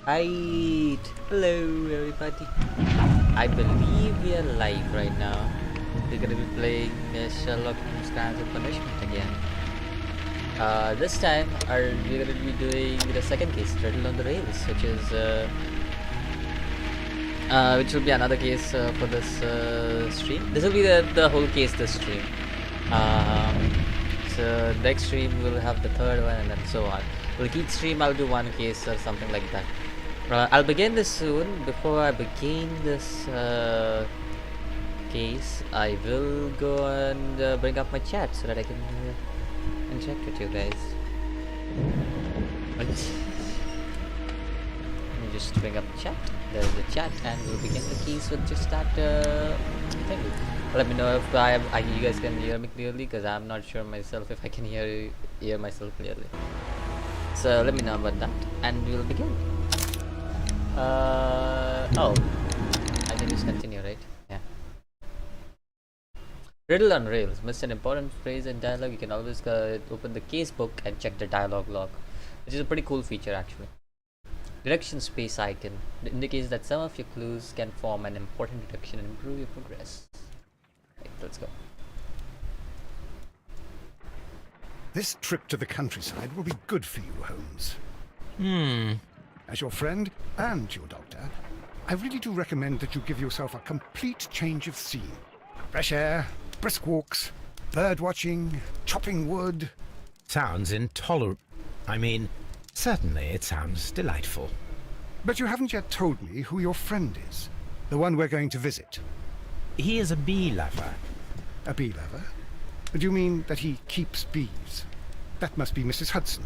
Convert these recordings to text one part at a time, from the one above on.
Right. Hello, everybody. I believe we are live right now. We're gonna be playing Sherlock Holmes Crimes and Punishment again. This time, we're gonna be doing the second case, Riddle on the Rails, which will be another case for this stream. This will be the whole case this stream. So next stream we'll have the third one, and then so on. Like each stream I'll do one case or something like that. I'll begin this soon. Before I begin this case, I will go and bring up my chat so that I can interact with you guys. Let me just bring up the chat. There's the chat, and we'll begin the case with just that thing. Let me know if you guys can hear me clearly, because I'm not sure myself if I can hear myself clearly. So let me know about that, and we'll begin. Oh, I can just continue, right? Yeah. Riddle on Rails. Missed an important phrase in dialogue. You can always open the case book and check the dialogue log, which is a pretty cool feature actually. Direction space icon indicates that some of your clues can form an important deduction and improve your progress. Right, let's go. This trip to the countryside will be good for you, Holmes. As your friend and your doctor, I really do recommend that you give yourself a complete change of scene. Fresh air, brisk walks, bird watching, chopping wood. Sounds intolerable. I mean, certainly it sounds delightful. But you haven't yet told me who your friend is, the one we're going to visit. He is a bee lover. A bee lover? Do you mean that he keeps bees? That must be Mrs. Hudson,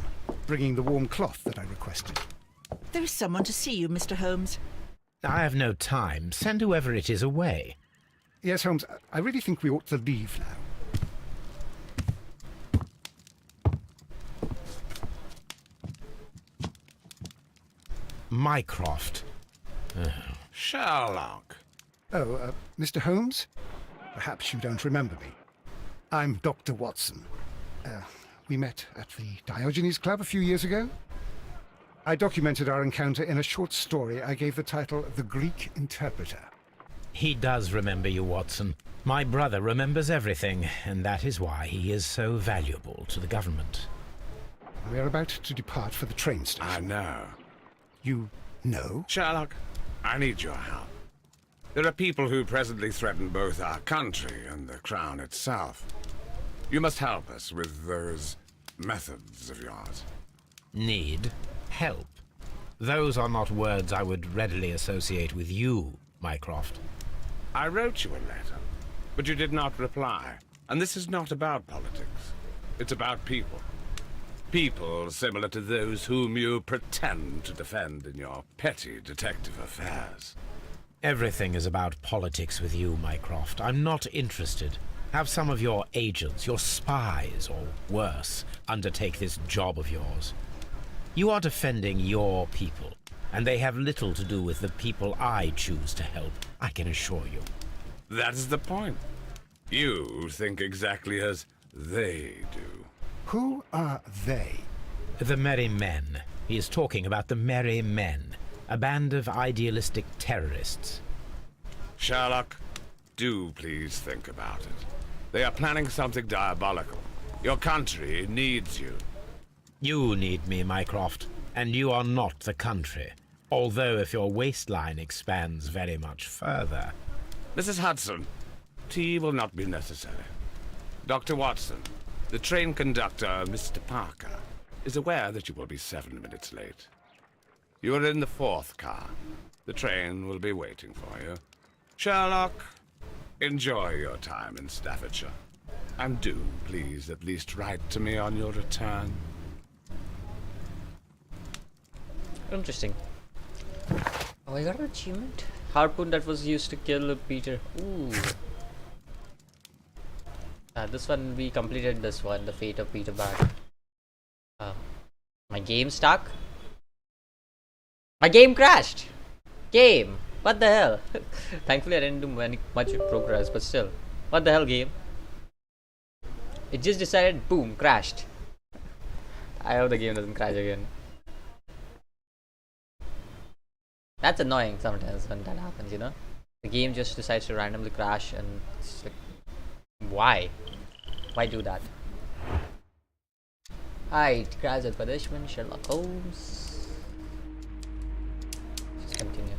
bringing the warm cloth that I requested. There is someone to see you, Mr. Holmes. I have no time. Send whoever it is away. Yes, Holmes, I really think we ought to leave now. Mycroft. Sherlock. Oh, Mr. Holmes? Perhaps you don't remember me. I'm Dr. Watson. We met at the Diogenes Club a few years ago. I documented our encounter in a short story I gave the title The Greek Interpreter. He does remember you, Watson. My brother remembers everything, and that is why he is so valuable to the government. We're about to depart for the train station. I know. You know? Sherlock, I need your help. There are people who presently threaten both our country and the Crown itself. You must help us with those methods of yours. Need help. Those are not words I would readily associate with you, Mycroft. I wrote you a letter, but you did not reply. And this is not about politics. It's about people. People similar to those whom you pretend to defend in your petty detective affairs. Everything is about politics with you, Mycroft. I'm not interested. Have some of your agents, your spies, or worse, undertake this job of yours. You are defending your people, and they have little to do with the people I choose to help, I can assure you. That is the point. You think exactly as they do. Who are they? The Merry Men. He is talking about the Merry Men, a band of idealistic terrorists. Sherlock, do please think about it. They are planning something diabolical. Your country needs you. You need me, Mycroft, and you are not the country. Although if your waistline expands very much further. Mrs. Hudson, tea will not be necessary. Dr. Watson, the train conductor, Mr. Parker, is aware that you will be 7 minutes late. You are in the 4th car. The train will be waiting for you. Sherlock, enjoy your time in Staffordshire. And do, please, at least write to me on your return. Interesting. Oh, I got an achievement. Harpoon that was used to kill Peter. Ooh. This one we completed. This one, the fate of Peter Bag. My game stuck. My game crashed. Game. What the hell? Thankfully, I didn't do much progress, but still, what the hell, game? It just decided, boom, crashed. I hope the game doesn't crash again. That's annoying sometimes when that happens, you know? The game just decides to randomly crash and it's like, why? Why do that? Alright, Crimes and Punishment, Sherlock Holmes. Just continue.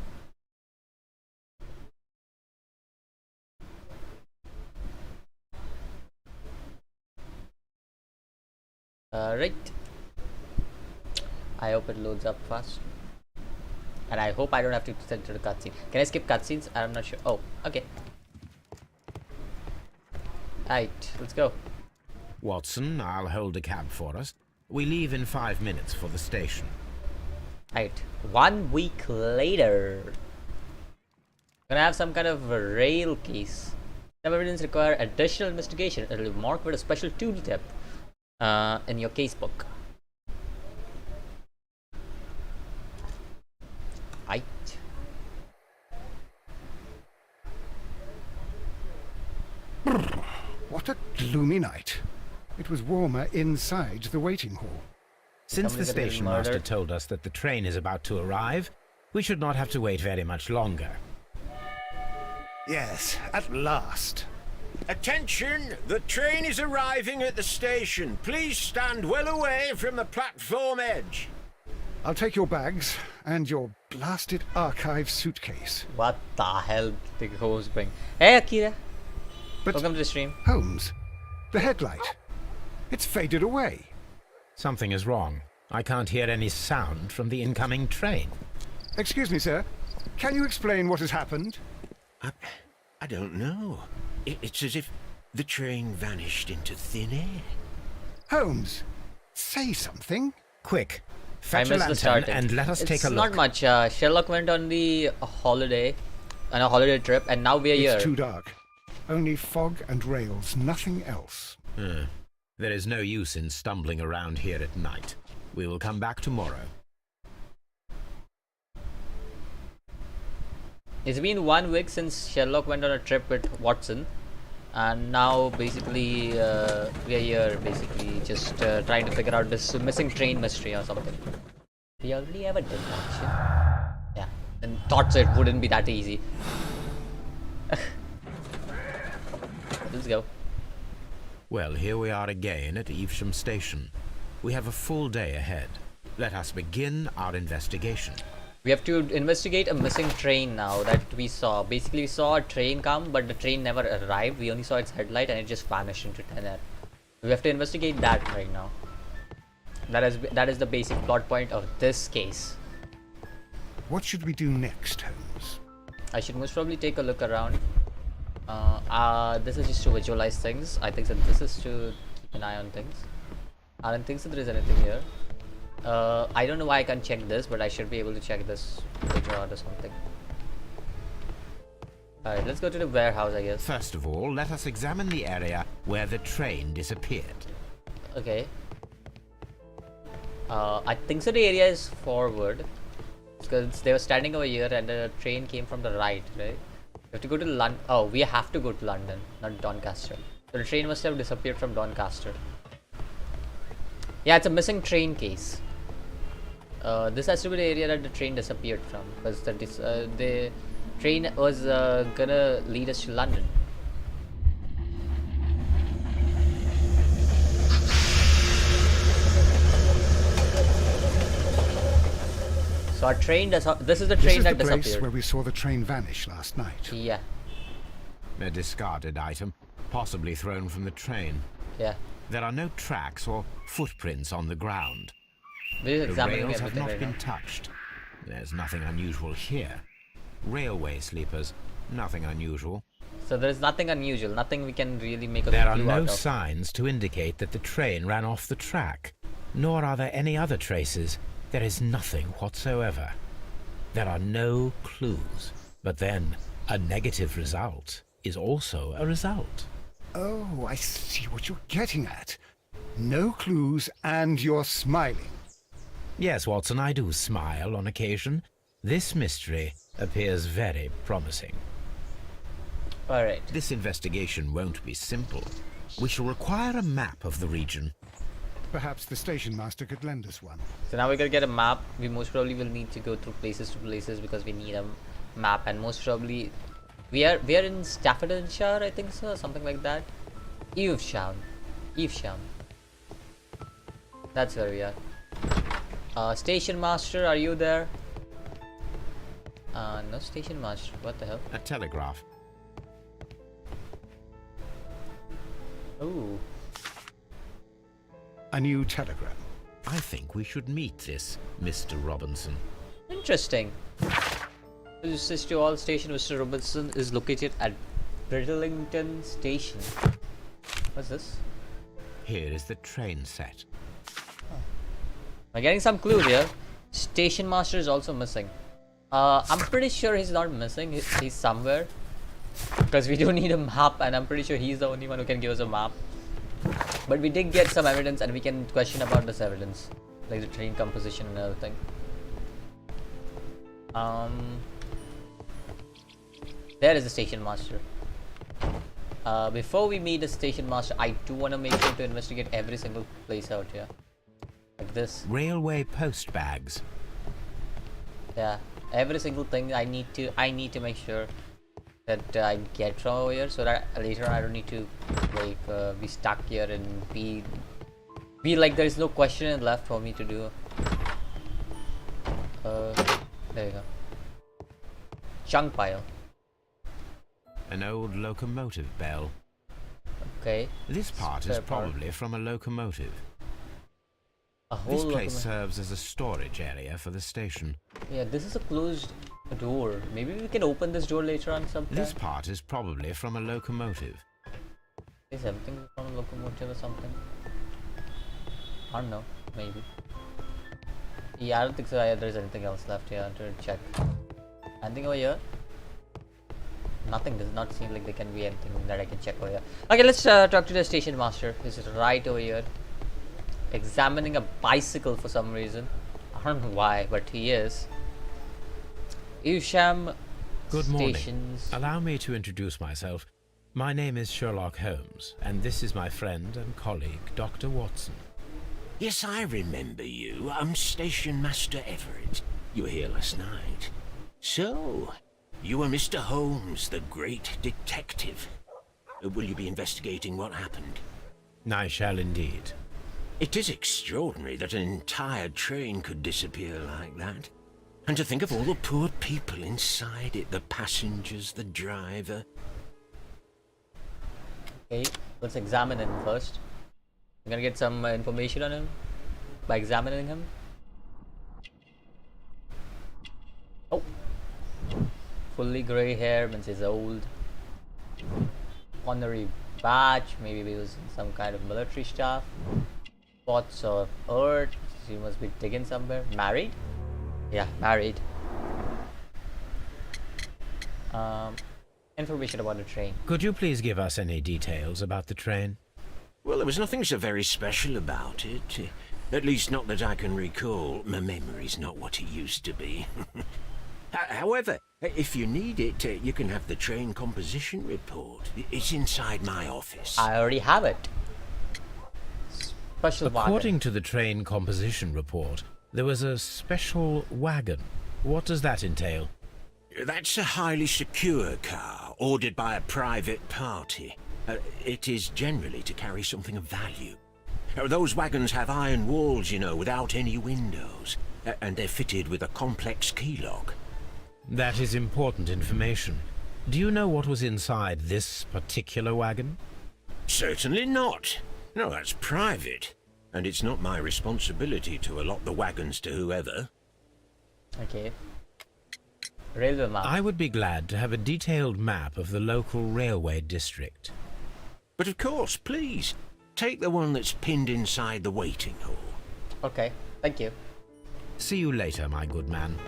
Right. I hope it loads up fast. And I hope I don't have to send to the cutscene. Can I skip cutscenes? I'm not sure. Oh, okay. Alright, let's go. Watson, I'll hold a cab for us. We leave in 5 minutes for the station. Right. 1 week later. Gonna have some kind of a rail case. Some evidence require additional investigation. It'll be marked with a special tooltip in your casebook. Right. What a gloomy night. It was warmer inside the waiting hall. Since the Somebody's getting station master murdered. told us that the train is about to arrive, we should not have to wait very much longer. Yes, at last. Attention! The train is arriving at the station. Please stand well away from the platform edge. I'll take your bags and your blasted archive suitcase. What the hell did Holmes bring? Hey Akira! But Welcome to the stream. Holmes, the headlight. It's faded away. Something is wrong. I can't hear any sound from the incoming train. Excuse me, sir. Can you explain what has happened? I don't know. It's as if the train vanished into thin air. Holmes, say something. Quick, I fetch a missed the lantern starting. and let us It's take a not look. much. Sherlock went on the holiday, on a holiday trip, and now we're here. It's too dark. Only fog and rails, nothing else. There is no use in stumbling around here at night. We will come back tomorrow. It's been 1 week since Sherlock went on a trip with Watson, and now basically we are here, basically just trying to figure out this missing train mystery or something. We already ever did that shit. Yeah, and thought so it wouldn't be that easy. Let's go. Well, here we are again at Evesham Station. We have a full day ahead. Let us begin our investigation. We have to investigate a missing train now that we saw. Basically, we saw a train come, but the train never arrived. We only saw its headlight and it just vanished into thin air. We have to investigate that right now. That is the basic plot point of this case. What should we do next, Holmes? I should most probably take a look around. This is just to visualize things. I think that this is to keep an eye on things. I don't think so there is anything here. I don't know why I can't check this, but I should be able to check this picture or something. Alright, let's go to the warehouse, I guess. First of all, let us examine the area where the train disappeared. Okay. I think so the area is forward. Because they were standing over here and the train came from the right, right? We have to go to London. Oh, we have to go to London, not Doncaster. So the train must have disappeared from Doncaster. Yeah, it's a missing train case. This has to be the area that the train disappeared from, because the train was gonna lead us to London. So our train does. This is the train This is that the place disappeared. where we saw the train vanish last night. Yeah, A discarded item, possibly thrown from the train. yeah. There are no tracks or footprints on the ground. We're just The examining rails have everything not right been now. touched. There's nothing unusual here. Railway sleepers, nothing unusual. So there is nothing unusual. Nothing we can really make a There are clue out no of. signs to indicate that the train ran off the track, nor are there any other traces. There is nothing whatsoever. There are no clues. But then, a negative result is also a result. Oh, I see what you're getting at. No clues and you're smiling. Yes, Watson, I do smile on occasion. This mystery appears very promising. Alright. This investigation won't be simple. We shall require a map of the region. Perhaps the station master could lend us one. So now we're gonna get a map. We most probably will need to go through places to places because we need a map, and most probably we are in Staffordshire, I think so, or something like that. Evesham. That's where we are. Station master, are you there? No station master. What the hell? A telegraph. Ooh. A new telegram. I think we should meet this Mr. Robinson. Interesting. This is to all station. Mr. Robinson is located at Bridleton Station. What's this? Here is the train set. I'm getting some clue here. Station master is also missing. I'm pretty sure he's not missing. He's somewhere. Because we do need a map, and I'm pretty sure he's the only one who can give us a map. But we did get some evidence, and we can question about this evidence, like the train composition and everything. There is the station master. Before we meet the station master, I do want to make sure to investigate every single place out here, like this. Railway post bags. Yeah, every single thing I need to make sure that I get from over here, so that later I don't need to like be stuck here and be like there is no question left for me to do. There you go. Chunk pile. An old locomotive bell. Okay. This part is Spare part. probably from a locomotive. A whole This place locomotive. serves as a storage area for the station. Yeah, this is a closed door. Maybe we can open this door later on sometime. This part is probably from a locomotive. Is something from a locomotive or something? I don't know. Maybe. Yeah, I don't think so. There's anything else left here to check. Anything over here? Nothing. Does not seem like there can be anything that I can check over here. Okay, let's talk to the station master. He's right over here, examining a bicycle for some reason. I don't know why, but he is. Evesham Good morning. Stations. Allow me to introduce myself. My name is Sherlock Holmes, and this is my friend and colleague, Dr. Watson. Yes, I remember you. I'm Station Master Everett. You were here last night. So, you are Mr. Holmes, the great detective. Will you be investigating what happened? I shall indeed. It is extraordinary that an entire train could disappear like that. And to think of all the poor people inside it, the passengers, the driver. Okay, let's examine him first. I'm gonna get some information on him by examining him. Oh, fully grey hair means he's old. Honorary badge, maybe he was in some kind of military staff. Spots of earth, he must be digging somewhere. Married? Yeah, married. Information about the train. Could you please give us any details about the train? Well, there was nothing so very special about it. At least not that I can recall. My memory's not what it used to be. However, if you need it, you can have the train composition report. It's inside my office. I already have it. Special According to the train composition report, there was a special wagon. What does that entail? That's a highly secure car, ordered by a private party. It is generally to carry something of value. Those wagons have iron walls, you know, without any windows. And they're fitted with a complex key lock. That is important information. Do you know what was inside this particular wagon? Certainly not. No, that's private. And it's not my responsibility to allot the wagons to whoever. Okay. Railway map. I would be glad to have a detailed map of the local railway district. But of course, please, take the one that's pinned inside the waiting hall. Okay, thank you. See you later, my good man.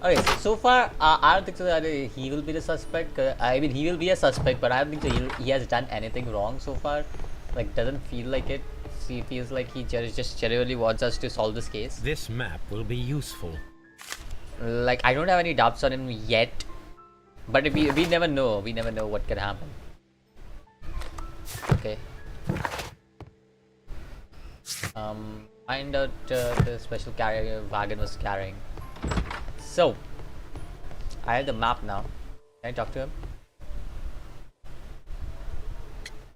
Okay, so far, I don't think so that he will be the suspect. I mean, he will be a suspect, but I don't think so he has done anything wrong so far. Like, doesn't feel like it. He feels like he just genuinely wants us to solve this case. This map will be useful. Like, I don't have any doubts on him yet, but we never know. We never know what can happen. Okay. Find out the special carrier wagon was carrying. So, I have the map now. Can I talk to him?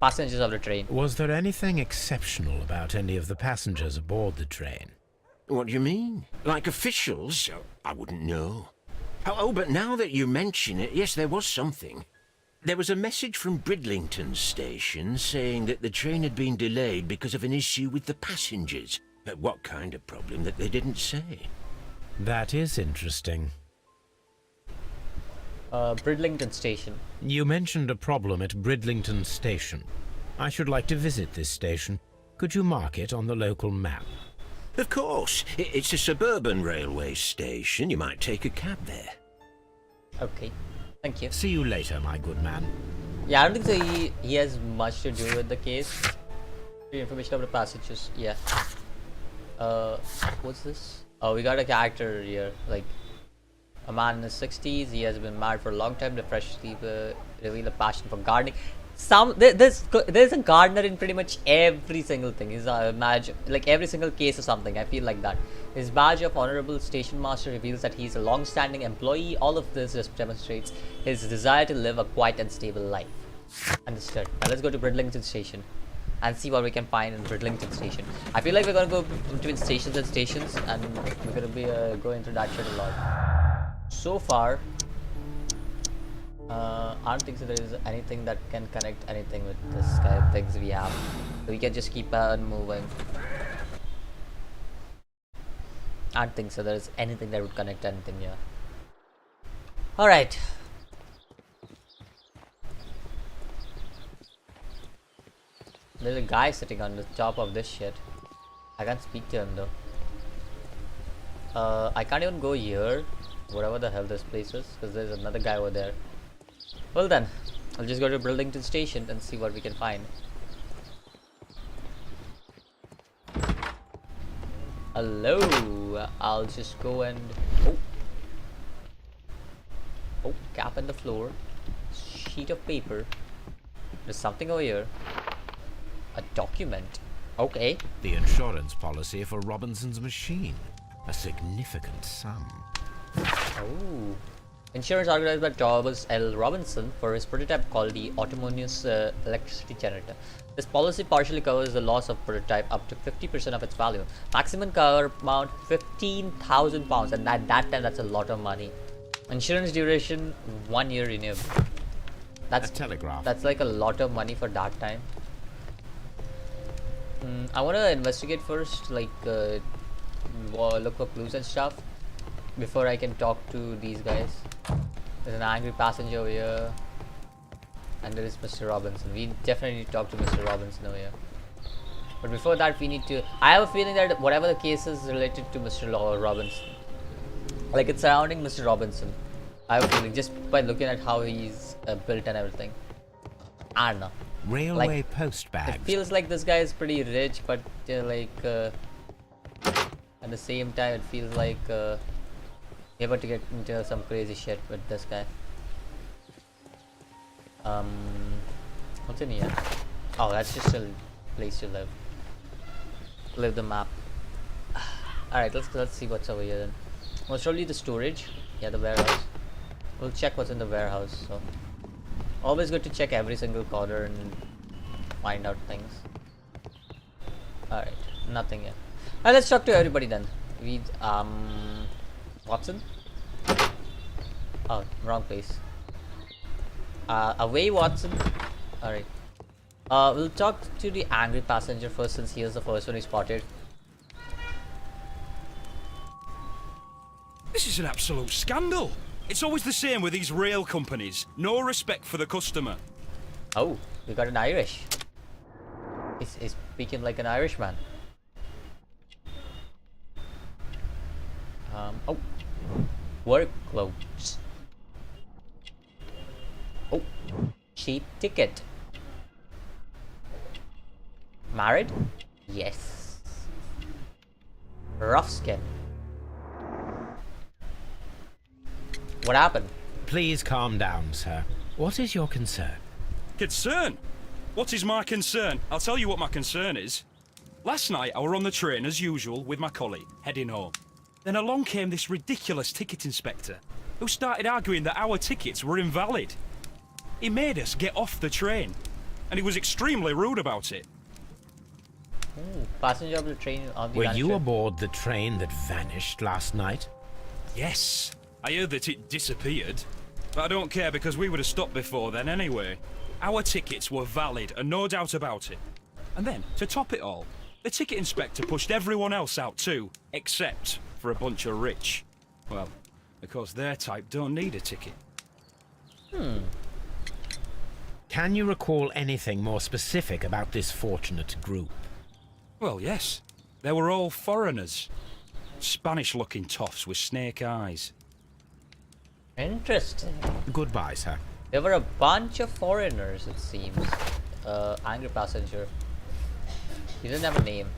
Passengers of the train. Was there anything exceptional about any of the passengers aboard the train? What do you mean? Like officials? I wouldn't know. Oh, but now that you mention it, yes, there was something. There was a message from Bridleton station saying that the train had been delayed because of an issue with the passengers. What kind of problem that they didn't say? That is interesting. Bridleton station. You mentioned a problem at Bridleton station. I should like to visit this station. Could you mark it on the local map? Of course. It's a suburban railway station. You might take a cab there. Okay. Thank you. See you later, my good man. Yeah, I don't think so he has much to do with the case. The information about the passengers. Yeah. What's this? Oh, we got a character here. Like, a man in his 60s. He has been married for a long time. The freshly reveal a passion for gardening. There's a gardener in pretty much every single thing. His badge, like every single case or something. I feel like that. His badge of honorable station master reveals that he's a long-standing employee. All of this just demonstrates his desire to live a quiet and stable life. Understood. Now let's go to Bridleton station and see what we can find in Bridleton station. I feel like we're gonna go between stations and stations, and we're gonna be going through that shit a lot. So far, I don't think so there is anything that can connect anything with this kind of things we have. So we can just keep on moving. I don't think so there is anything that would connect anything here. Alright. There's a guy sitting on the top of this shit. I can't speak to him though. I can't even go here, whatever the hell this place is, because there's another guy over there. Well then, I'll just go to Bridleton station and see what we can find. Hello, I'll just go and oh, cap on the floor, sheet of paper. There's something over here. A document. Okay. The insurance policy for Robinson's machine. A significant sum. Oh. Insurance organized by Thomas L. Robinson for his prototype called the autonomous electricity generator. This policy partially covers the loss of prototype up to 50% of its value. Maximum cover amount £15,000, and at that time that's a lot of money. Insurance duration 1 year renewable. That's a telegraph. That's like a lot of money for that time. I want to investigate first, like look for clues and stuff before I can talk to these guys. There's an angry passenger over here, and there is Mr. Robinson. We definitely need to talk to Mr. Robinson over here. But before that, we need to. I have a feeling that whatever the case is related to Mr. Robinson, like it's surrounding Mr. Robinson. I have a feeling just by looking at how he's built and everything. I don't know. Railway like, post bags. It feels like this guy is pretty rich, but like at the same time, it feels like you're about to get into some crazy shit with this guy. What's in here? Oh, that's just a place to live. Live the map. Alright, let's see what's over here then. Most probably the storage. Yeah, the warehouse. We'll check what's in the warehouse. So always good to check every single corner and find out things. Alright, nothing yet. Alright, let's talk to everybody then. We Watson? Oh, wrong place. Away, Watson. Alright. We'll talk to the angry passenger first, since he was the first one he spotted. This is an absolute scandal. It's always the same with these rail companies. No respect for the customer. Oh, we got an Irish. He's speaking like an Irishman. Oh. Work clothes. Oh. Cheap ticket. Married? Yes. Rough skin. What happened? Please calm down, sir. What is your concern? Concern? What is my concern? I'll tell you what my concern is. Last night I were on the train as usual with my colleague, heading home. Then along came this ridiculous ticket inspector, who started arguing that our tickets were invalid. He made us get off the train, and he was extremely rude about it. Ooh, passenger of the train on the Were vanished you train. aboard the train that vanished last night? Yes, I heard that it disappeared, but I don't care because we would have stopped before then anyway. Our tickets were valid and no doubt about it. And then, to top it all, the ticket inspector pushed everyone else out too, except for a bunch of rich. Well, because their type don't need a ticket. Can you recall anything more specific about this fortunate group? Well, yes. They were all foreigners. Spanish-looking toffs with snake eyes. Interesting. Goodbye, sir. There were a bunch of foreigners, it seems. Angry passenger. He doesn't have a name.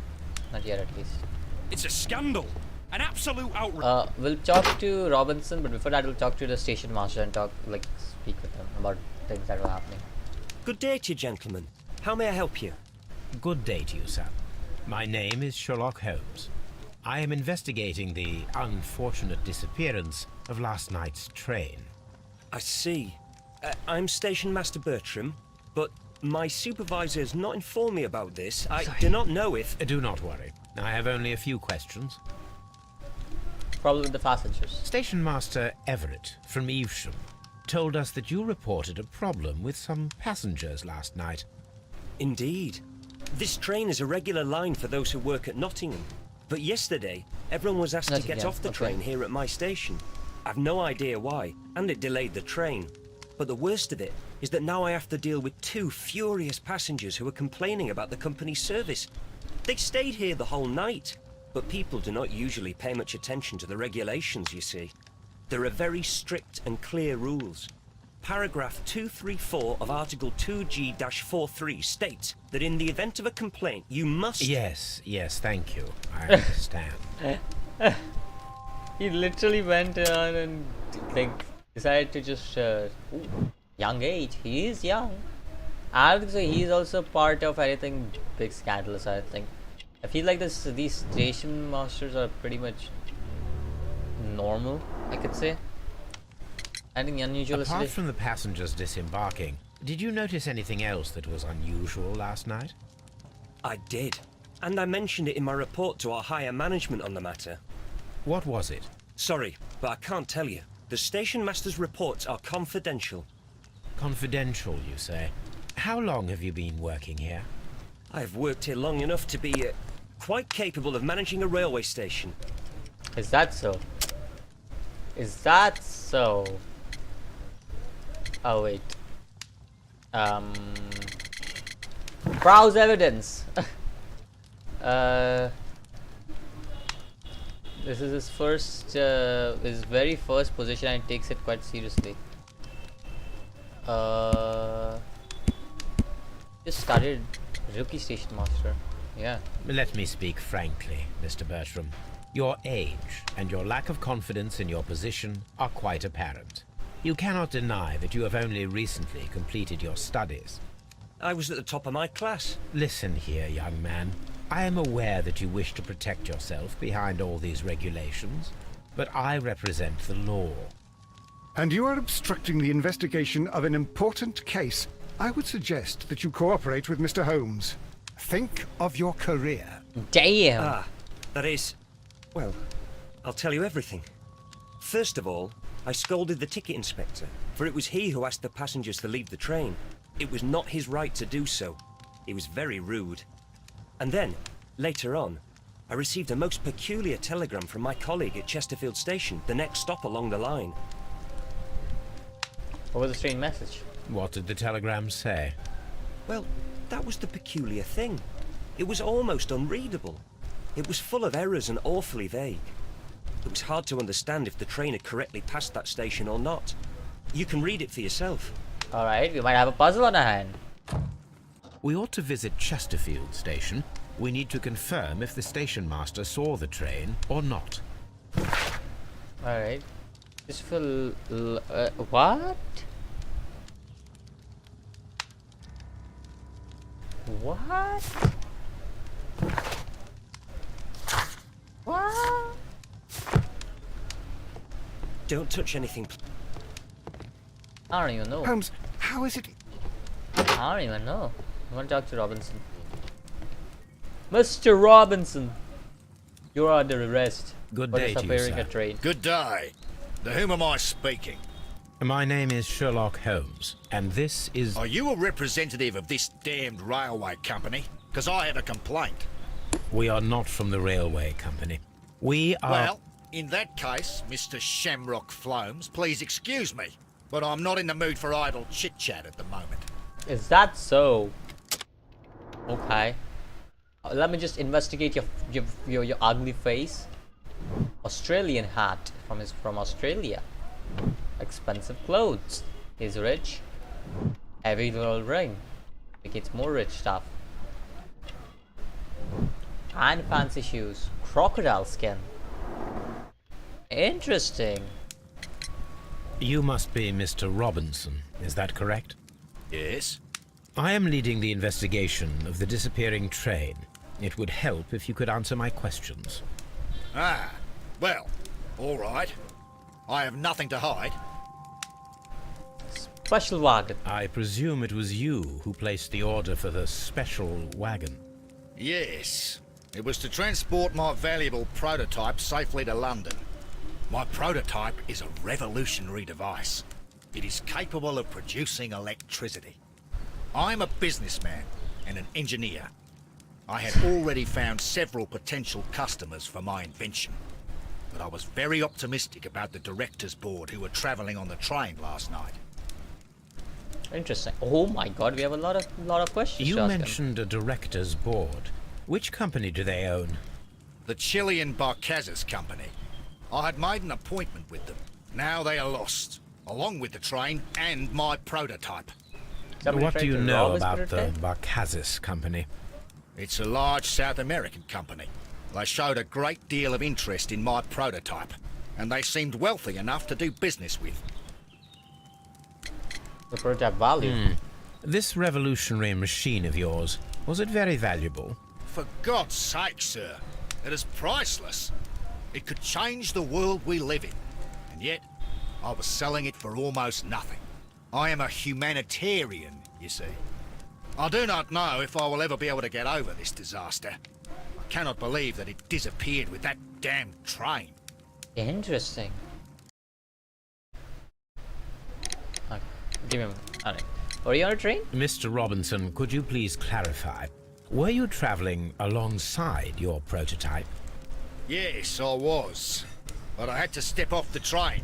Not yet, at least. It's a scandal! An absolute outrage! We'll talk to Robinson, but before that, we'll talk to the station master and speak with them about things that were happening. Good day to you, gentlemen. How may I help you? Good day to you, sir. My name is Sherlock Holmes. I am investigating the unfortunate disappearance of last night's train. I see. I'm Station Master Bertram, but my supervisor has not informed me about this. I do not know if... Do not worry. I have only a few questions. Probably with the passengers. Station Master Everett from Evesham told us that you reported a problem with some passengers last night. Indeed. This train is a regular line for those who work at Nottingham. But yesterday, everyone was asked to get off the train here at my station. I've no idea why, and it delayed the train. But the worst of it is that now I have to deal with two furious passengers who are complaining about the company's service. They stayed here the whole night, but people do not usually pay much attention to the regulations, you see. There are very strict and clear rules. Paragraph 234 of Article 2G-43 states that in the event of a complaint, you must... Yes, thank you. I understand. He literally went on and decided to just young age. He is young. I would say he's also part of anything big scandalous. I think. I feel like these station masters are pretty much normal, I could say. Anything unusual? Apart from the passengers disembarking, did you notice anything else that was unusual last night? I did. And I mentioned it in my report to our higher management on the matter. What was it? Sorry, but I can't tell you. The station master's reports are confidential. Confidential, you say? How long have you been working here? I have worked here long enough to be quite capable of managing a railway station. Is that so? Is that so? Oh wait. Browse evidence. This is his very first position, and he takes it quite seriously. Just started rookie station master. Yeah. Let me speak frankly, Mr. Bertram. Your age and your lack of confidence in your position are quite apparent. You cannot deny that you have only recently completed your studies. I was at the top of my class. Listen here, young man. I am aware that you wish to protect yourself behind all these regulations, but I represent the law. And you are obstructing the investigation of an important case. I would suggest that you cooperate with Mr. Holmes. Think of your career. Damn. Ah, that is... Well, I'll tell you everything. First of all, I scolded the ticket inspector, for it was he who asked the passengers to leave the train. It was not his right to do so. He was very rude. And then, later on, I received a most peculiar telegram from my colleague at Chesterfield Station, the next stop along the line. What was the strange message? What did the telegram say? Well, that was the peculiar thing. It was almost unreadable. It was full of errors and awfully vague. It was hard to understand if the train had correctly passed that station or not. You can read it for yourself. Alright, we might have a puzzle on our hand. We ought to visit Chesterfield Station. We need to confirm if the station master saw the train or not. Alright. Just for... what? What? What? Don't touch anything. I don't even know. Holmes, how is it? I don't even know. I want to talk to Robinson. Mr. Robinson, you're under arrest. Good for day to you, disappearing sir. a train. Good day. To whom am I speaking? My name is Sherlock Holmes, and this is... Are you a representative of this damned railway company? Because I have a complaint. We are not from the railway company. We are... Well, in that case, Mr. Shamrock Flomes, please excuse me, but I'm not in the mood for idle chit-chat at the moment. Is that so? Okay. Let me just investigate your ugly face. Australian hat from Australia. Expensive clothes. He's rich. Heavy gold ring. Like it's more rich stuff. And fancy shoes. Crocodile skin. Interesting. You must be Mr. Robinson, is that correct? Yes? I am leading the investigation of the disappearing train. It would help if you could answer my questions. Ah, well, all right. I have nothing to hide. Special wagon. I presume it was you who placed the order for the special wagon. Yes. It was to transport my valuable prototype safely to London. My prototype is a revolutionary device. It is capable of producing electricity. I'm a businessman and an engineer. I had already found several potential customers for my invention, but I was very optimistic about the directors' board who were travelling on the train last night. Interesting. Oh my god, we have a lot of questions. You to ask him. mentioned a director's board. Which company do they own? The Chilean Barcazas Company. I had made an appointment with them. Now they are lost, along with the train and my prototype. Somebody What tried do you to know rob his about the prototype? Barcazas company? It's a large South American company. They showed a great deal of interest in my prototype, and they seemed wealthy enough to do business with. The prototype value. This revolutionary machine of yours, was it very valuable? For God's sake, sir, it is priceless. It could change the world we live in, and yet I was selling it for almost nothing. I am a humanitarian, you see. I do not know if I will ever be able to get over this disaster. I cannot believe that it disappeared with that damn train. Interesting. Okay, give me a moment. Alright. Were you on a train? Mr. Robinson, could you please clarify? Were you traveling alongside your prototype? Yes, I was. But I had to step off the train.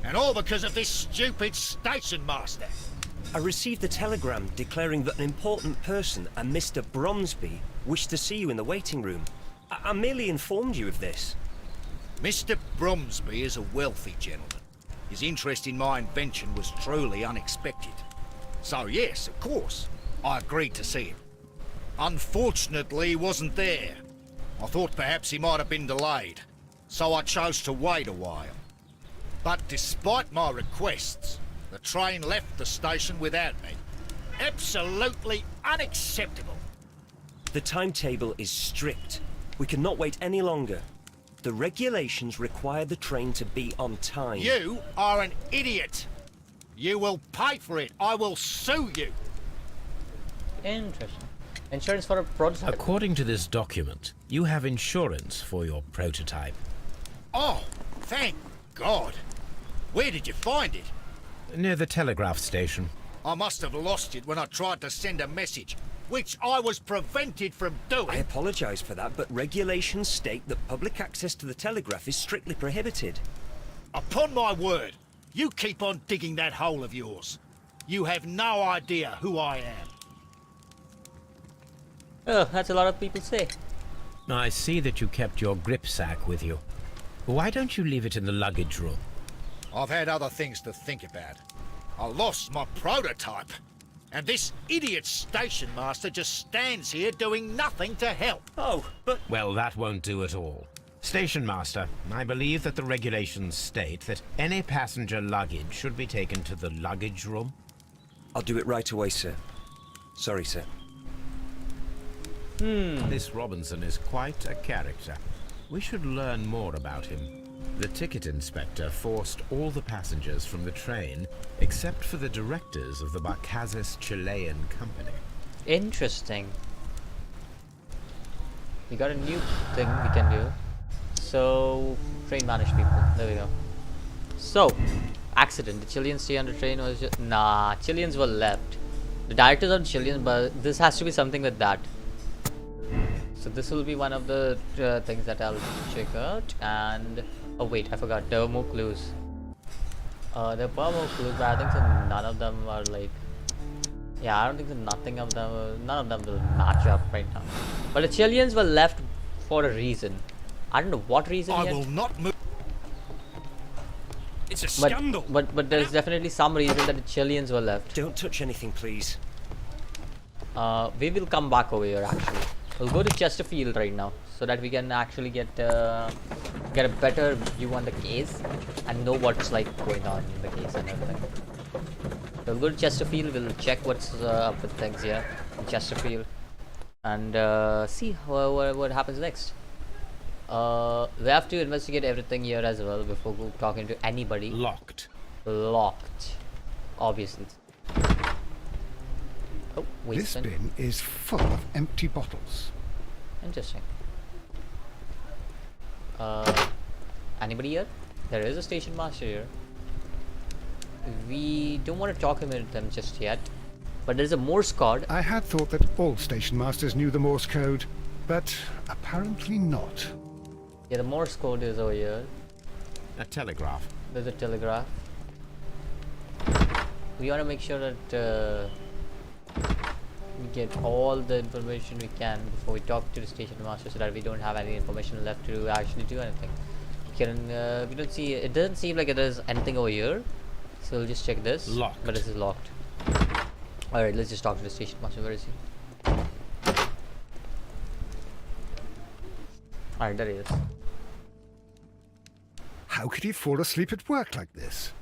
And all because of this stupid station master. I received a telegram declaring that an important person, a Mr. Bromsby, wished to see you in the waiting room. I merely informed you of this. Mr. Bromsby is a wealthy gentleman. His interest in my invention was truly unexpected. So yes, of course, I agreed to see him. Unfortunately, he wasn't there. I thought perhaps he might have been delayed, so I chose to wait a while. But despite my requests, the train left the station without me. Absolutely unacceptable. The timetable is strict. We cannot wait any longer. The regulations require the train to be on time. You are an idiot. You will pay for it. I will sue you. Interesting. Insurance for a prototype. According to this document, you have insurance for your prototype. Oh, thank God. Where did you find it? Near the telegraph station. I must have lost it when I tried to send a message, which I was prevented from doing. I apologise for that, but regulations state that public access to the telegraph is strictly prohibited. Upon my word, you keep on digging that hole of yours. You have no idea who I am. Oh, that's a lot of people say. I see that you kept your gripsack with you. Why don't you leave it in the luggage room? I've had other things to think about. I lost my prototype. And this idiot station master just stands here doing nothing to help. Oh, but... Well, that won't do at all. Station master, I believe that the regulations state that any passenger luggage should be taken to the luggage room. I'll do it right away, sir. Sorry, sir. This Robinson is quite a character. We should learn more about him. The ticket inspector forced all the passengers from the train except for the directors of the Barcazes Chilean company. Interesting. We got a new thing we can do. So, train manage people. There we go. So, accident. The Chileans stay on the train was just... Nah, Chileans were left. The directors are Chileans, but this has to be something with that. So this will be one of the things that I'll check out. And... Oh wait, I forgot. There were more clues. There were more clues, but I think so none of them are like... Yeah, I don't think so none of them will match up right now. But the Chileans were left for a reason. I don't know what reason I yet. will not move. It's a scandal. But there's definitely some reason that the Chileans were left. Don't touch anything, please. We will come back over here actually. We'll go to Chesterfield right now so that we can actually get a better view on the case and know what's like going on in the case and everything. So we'll go to Chesterfield. We'll check what's up with things here in Chesterfield and see what happens next. We have to investigate everything here as well before talking to anybody. Locked. Locked. Obviously. Oh, wait. This bin is full of empty bottles. Interesting. Anybody here? There is a station master here. We don't want to talk to them just yet. But there's a Morse code. I had thought that all station masters knew the Morse code, but apparently not. Yeah, the Morse code is over here. A telegraph. There's a telegraph. We want to make sure that we get all the information we can before we talk to the station master, so that we don't have any information left to actually do anything. We don't see. It doesn't seem like there's anything over here, so we'll just check this. Locked. But this is locked. All right, let's just talk to the station master. Where is he? All right, there he is. How could he fall asleep at work like this?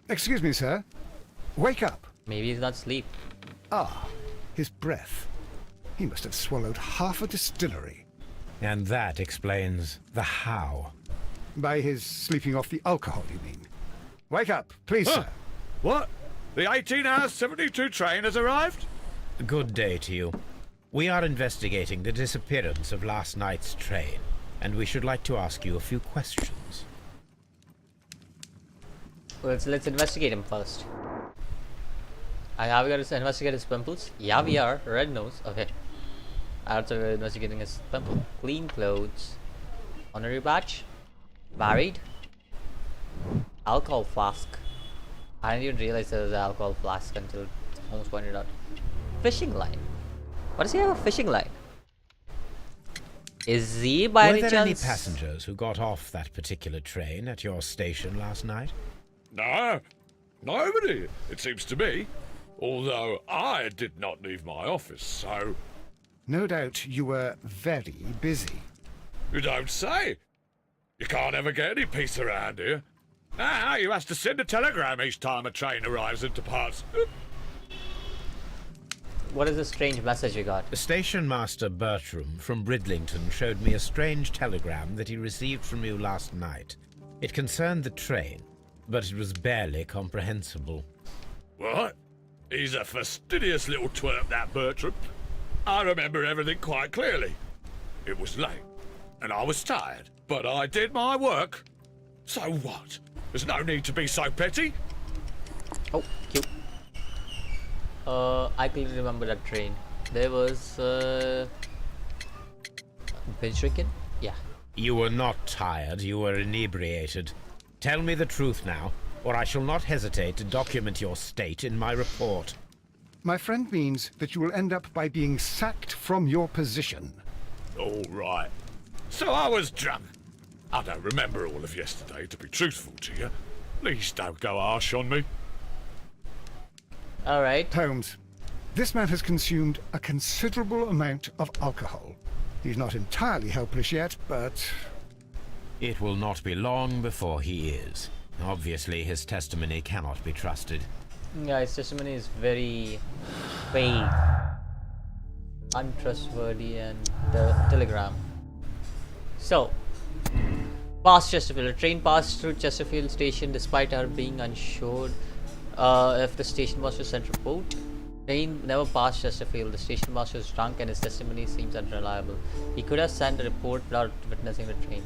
Excuse me, sir. Wake up. Maybe he's not asleep. Ah, his breath. He must have swallowed half a distillery. And that explains the how. By his sleeping off the alcohol, you mean? Wake up, please, sir. What? The 18-hour 72 train has arrived? Good day to you. We are investigating the disappearance of last night's train, and we should like to ask you a few questions. Well, let's investigate him first. Have we got to investigate his pimples? Yeah, we are. Red nose. Okay. Also, we're investigating his pimple. Clean clothes. Honorary badge. Married. Alcohol flask. I didn't even realize there was an alcohol flask until Holmes pointed out. Fishing line. What does he have a fishing line? Is he by any Were there chance? any passengers who got off that particular train at your station last night? No, nobody, it seems to me. Although I did not leave my office, so... No doubt you were very busy. You don't say. You can't ever get any peace around here. Now you have to send a telegram each time a train arrives and departs. What is this strange message you got? Station Master Bertram from Bridleton showed me a strange telegram that he received from you last night. It concerned the train, but it was barely comprehensible. What? He's a fastidious little twerp, that Bertram. I remember everything quite clearly. It was late, and I was tired, but I did my work. So what? There's no need to be so petty. Oh, cute. I clearly remember that train. There was binge drinking? Yeah. You were not tired, you were inebriated. Tell me the truth now, or I shall not hesitate to document your state in my report. My friend means that you will end up by being sacked from your position. All right. So I was drunk. I don't remember all of yesterday, to be truthful to you. Please don't go harsh on me. Alright. Holmes, this man has consumed a considerable amount of alcohol. He's not entirely helpless yet, but... It will not be long before he is. Obviously, his testimony cannot be trusted. Yeah, his testimony is very vague, untrustworthy, and the telegram. So, Past Chesterfield. A train passed through Chesterfield station despite her being unsure if the station master sent report. Train never passed Chesterfield. The station master was drunk and his testimony seems unreliable. He could have sent a report without witnessing the train.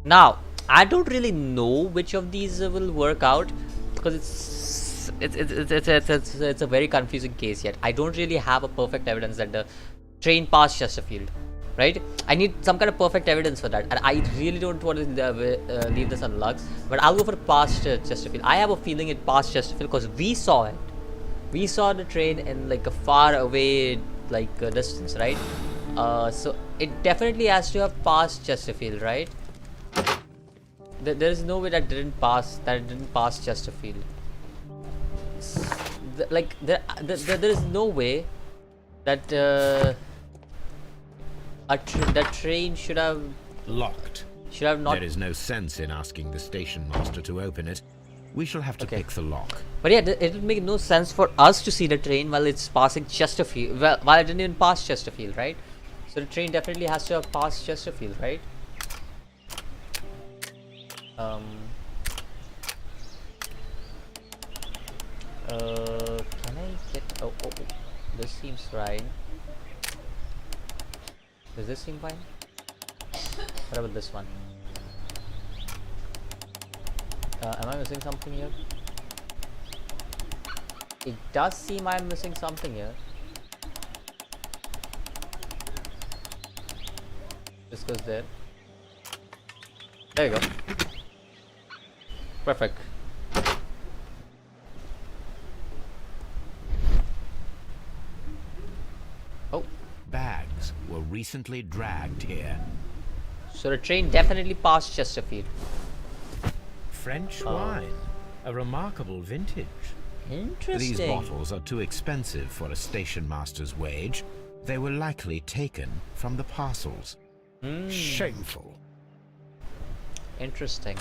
Now, I don't really know which of these will work out because it's a very confusing case yet. I don't really have a perfect evidence that the train passed Chesterfield, right? I need some kind of perfect evidence for that, and I really don't want to leave this on luck. But I'll go for past Chesterfield. I have a feeling it passed Chesterfield because we saw it. We saw the train in like a far away distance, right? So it definitely has to have passed Chesterfield, right? There is no way that it didn't pass Chesterfield. There is no way that that train should have locked. Should have not. There is no sense in asking the station master to open it. We shall have to pick the lock. But yeah, it would make no sense for us to see the train while it's passing Chesterfield. Well, while it didn't even pass Chesterfield, right? So the train definitely has to have passed Chesterfield, right? Can I get? Oh, this seems right. Does this seem fine? What about this one? Am I missing something here? It does seem I'm missing something here. This goes there. There you go. Perfect. Oh. Bags were recently dragged here. So the train definitely passed Chesterfield. French wine. A remarkable vintage. Interesting. These bottles are too expensive for a station master's wage. They were likely taken from the parcels. Shameful. Interesting.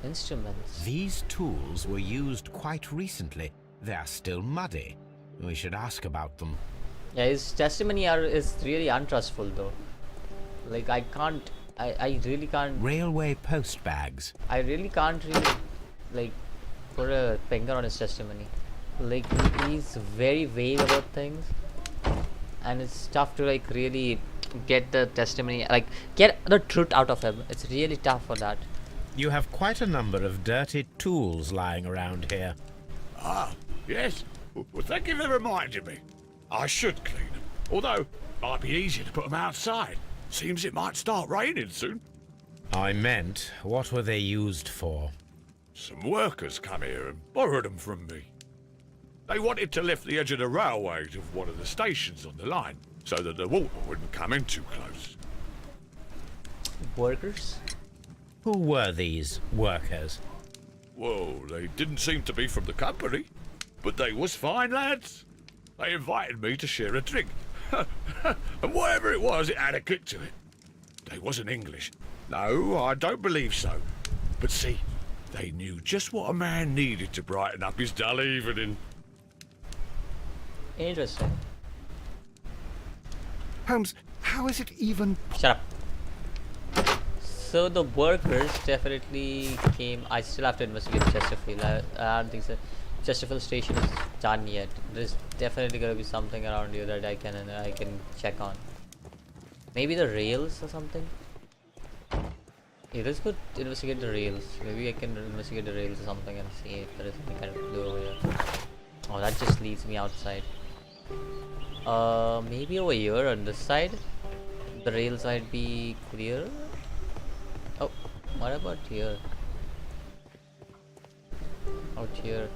Instruments. These tools were used quite recently. They are still muddy. We should ask about them. Yeah, his testimony is really untrustful though. Like I really can't. Railway post bags. I really can't really put a finger on his testimony. Like he's very vague about things, and it's tough to really get the testimony, get the truth out of him. It's really tough for that. You have quite a number of dirty tools lying around here. Ah, yes. Well, thank you for reminding me. I should clean them. Although, it might be easier to put them outside. Seems it might start raining soon. I meant, what were they used for? Some workers come here and borrowed them from me. They wanted to lift the edge of the railway to one of the stations on the line, so that the water wouldn't come in too close. Workers? Who were these workers? Well, they didn't seem to be from the company, but they was fine lads. They invited me to share a drink. And whatever it was, it had a kick to it. They wasn't English. No, I don't believe so. But see, they knew just what a man needed to brighten up his dull evening. Interesting. Holmes, how is it even... Shut up. So the workers definitely came. I still have to investigate Chesterfield. I don't think so. Chesterfield station is done yet. There's definitely gonna be something around here that I can check on. Maybe the rails or something. Yeah, let's go investigate the rails. Maybe I can investigate the rails or something and see if there is any kind of clue over here. Oh, that just leads me outside. Maybe over here on this side, the rails might be clear. Oh, what about here? Out here.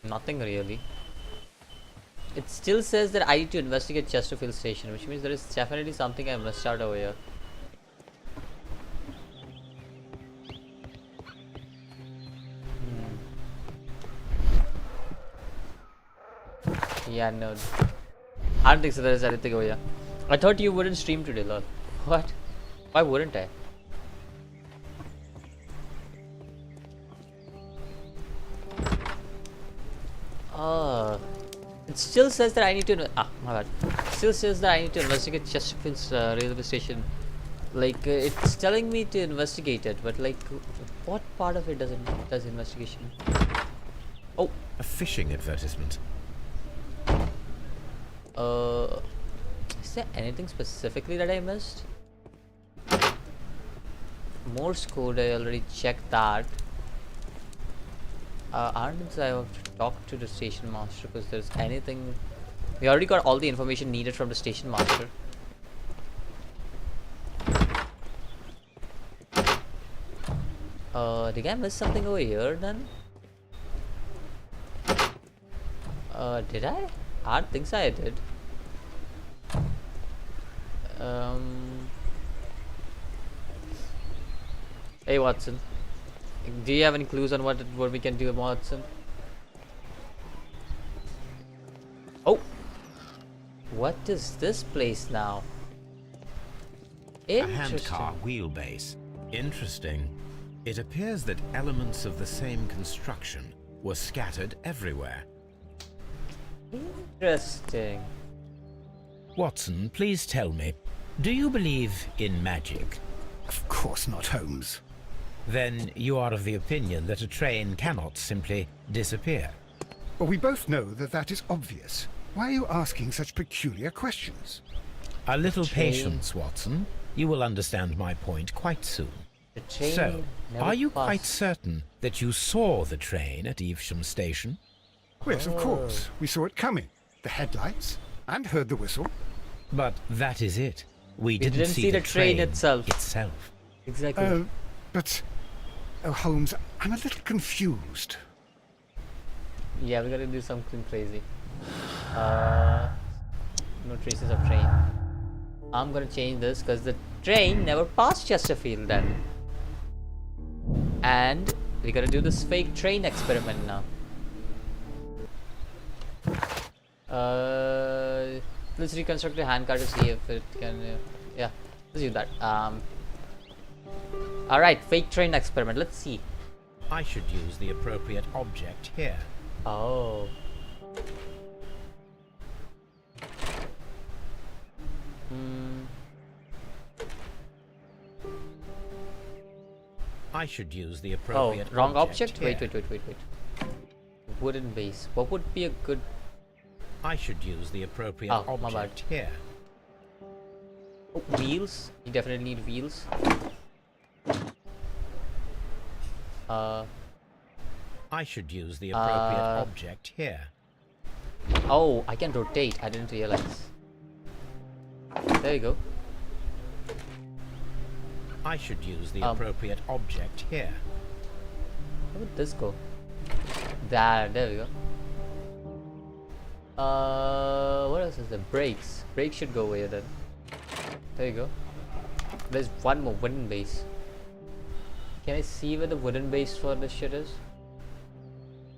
Nothing really. It still says that I need to investigate Chesterfield station, which means there is definitely something I missed out over here. Yeah, no. I don't think so there is anything over here. I thought you wouldn't stream today, lol. What? Why wouldn't I? It still says that I need to. My bad. Still says that I need to investigate Chesterfield's railway station. Like it's telling me to investigate it, but like, what part of it does investigation? Oh, A fishing advertisement. Is there anything specifically that I missed? Morse code, I already checked that. Aren't I have to talk to the station master because there's anything. We already got all the information needed from the station master. Did I miss something over here then? Did I? I don't think so, I did. Hey Watson, do you have any clues on what we can do, Watson? Oh, what is this place now? A handcar wheelbase. Interesting. It appears that elements of the same construction were scattered everywhere. Interesting. Watson, please tell me, do you believe in magic? Of course not, Holmes. Then you are of the opinion that a train cannot simply disappear. Well, we both know that that is obvious. Why are you asking such peculiar questions? A little patience, Watson. You will understand my point quite soon. The train So, never are you passed. quite certain that you saw the train at Evesham Station? Yes, of course. We saw it coming. The headlights. And heard the whistle. But that is it. We didn't see the train itself. Exactly. But... Oh, Holmes, I'm a little confused. Yeah, we gotta do something crazy. No traces of train. I'm gonna change this because the train never passed Chesterfield then. And we gotta do this fake train experiment now. Let's reconstruct the handcar to see if it can. Yeah, let's do that. Alright, fake train experiment. Let's see. I should use the appropriate object here. Oh. I should use the appropriate Oh, wrong object? here. Wait. Wooden base. What would be a good... I should use the appropriate Oh, my bad. object here. Oh, wheels? You definitely need wheels. I should use the appropriate object here. Oh, I can rotate. I didn't realize. There you go. I should use the appropriate object here. Where would this go? There we go. What else is there? Brakes. Brakes should go away then. There you go. There's one more wooden base. Can I see where the wooden base for this shit is?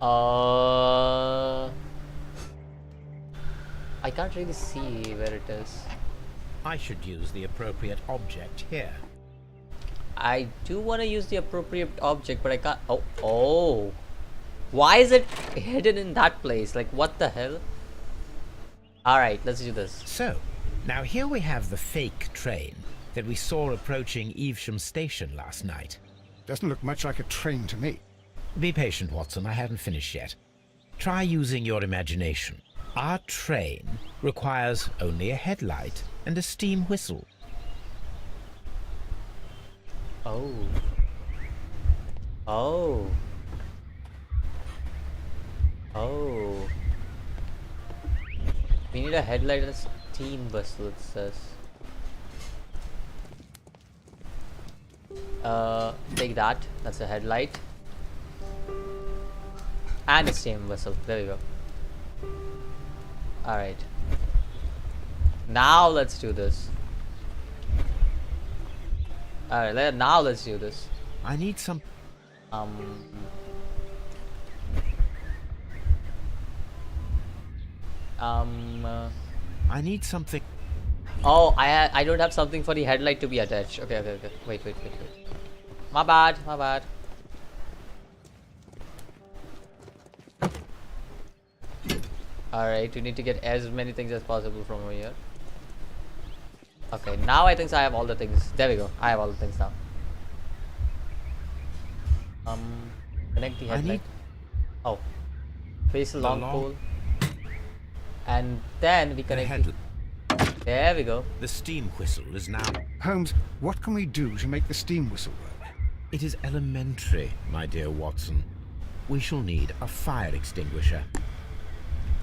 I can't really see where it is. I should use the appropriate object here. I do want to use the appropriate object, but I can't. Oh. Why is it hidden in that place? Like, what the hell? Alright, let's do this. So, now here we have the fake train that we saw approaching Evesham Station last night. Doesn't look much like a train to me. Be patient, Watson. I haven't finished yet. Try using your imagination. Our train requires only a headlight and a steam whistle. Oh. Oh. Oh. We need a headlight and a steam whistle, it says. Take that. That's a headlight. And a steam whistle. There we go. Alright. Now let's do this. Alright, now let's do this. I need some... I need something... Oh, I don't have something for the headlight to be attached. Okay. Wait. My bad. Alright, we need to get as many things as possible from over here. Okay, now I think I have all the things. There we go. I have all the things now. Connect the headlight. Oh. Place a long pole. And then we connect the... There we go. The steam whistle is now... Holmes, what can we do to make the steam whistle work? It is elementary, my dear Watson. We shall need a fire extinguisher.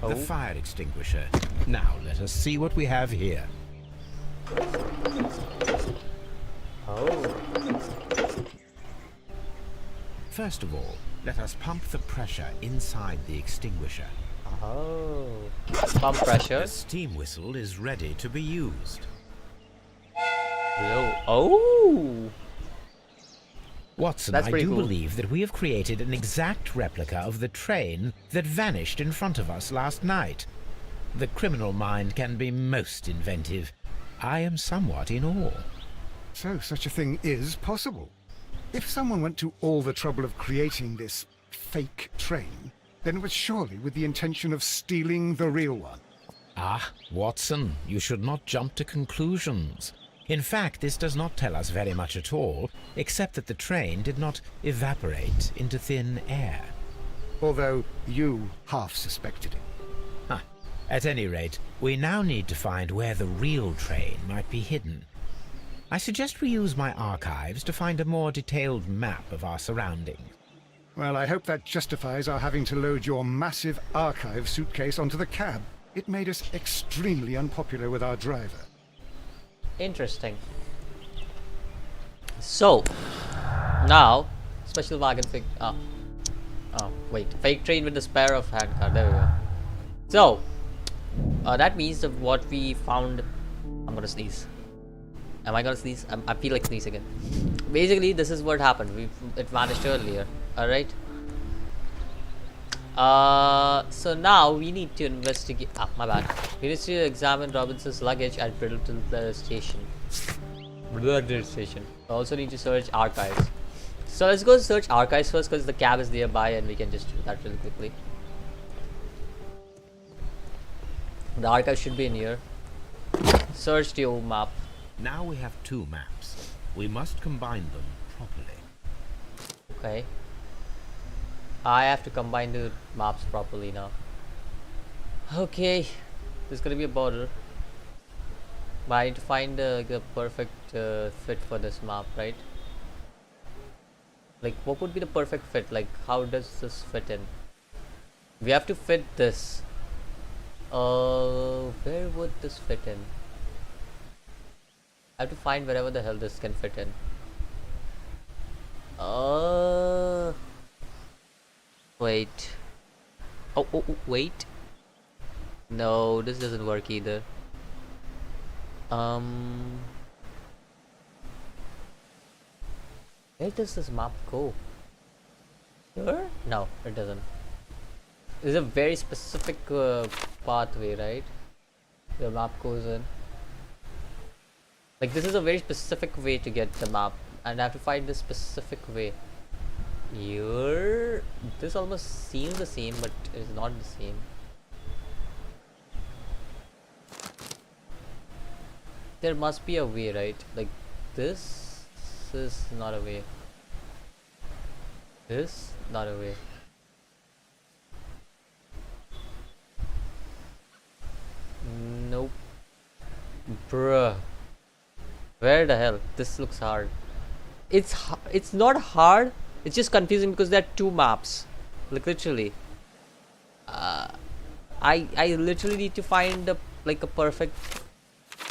The fire extinguisher. Now let us see what we have here. Oh. First of all, let us pump the pressure inside the extinguisher. Oh. Pump pressure. The steam whistle is ready to be used. Hello. Oh. Watson, That's I pretty do cool. believe that we have created an exact replica of the train that vanished in front of us last night. The criminal mind can be most inventive. I am somewhat in awe. So such a thing is possible. If someone went to all the trouble of creating this fake train, then it was surely with the intention of stealing the real one. Ah, Watson, you should not jump to conclusions. In fact, this does not tell us very much at all, except that the train did not evaporate into thin air. Although you half suspected it. Huh. At any rate, we now need to find where the real train might be hidden. I suggest we use my archives to find a more detailed map of our surroundings. Well, I hope that justifies our having to load your massive archive suitcase onto the cab. It made us extremely unpopular with our driver. Interesting. So, now, special wagon fake. Oh, wait. Fake train with the spare of handcar. There we go. So, that means that what we found. I'm gonna sneeze. Am I gonna sneeze? I feel like sneezing again. Basically, this is what happened. It vanished earlier. Alright. So now we need to investigate. My bad. We need to examine Robinson's luggage at Bridleton station. Bridleton station. We also need to search archives. So let's go search archives first because the cab is nearby and we can just do that really quickly. The archive should be in here. Search the old map. Now we have two maps. We must combine them properly. Okay. I have to combine the maps properly now. Okay. There's gonna be a border. But I need to find the perfect fit for this map, right? Like, what would be the perfect fit? Like, how does this fit in? We have to fit this. Where would this fit in? I have to find wherever the hell this can fit in. Wait. Oh, wait. No, this doesn't work either. Where does this map go? Here? No, it doesn't. There's a very specific pathway, right? The map goes in. Like, this is a very specific way to get the map, and I have to find this specific way. Here, this almost seems the same, but it's not the same. There must be a way, right? Like, this is not a way. This, not a way. Nope. Bruh. Where the hell? This looks hard. It's not hard. It's just confusing because there are two maps. Like, literally. I literally need to find a perfect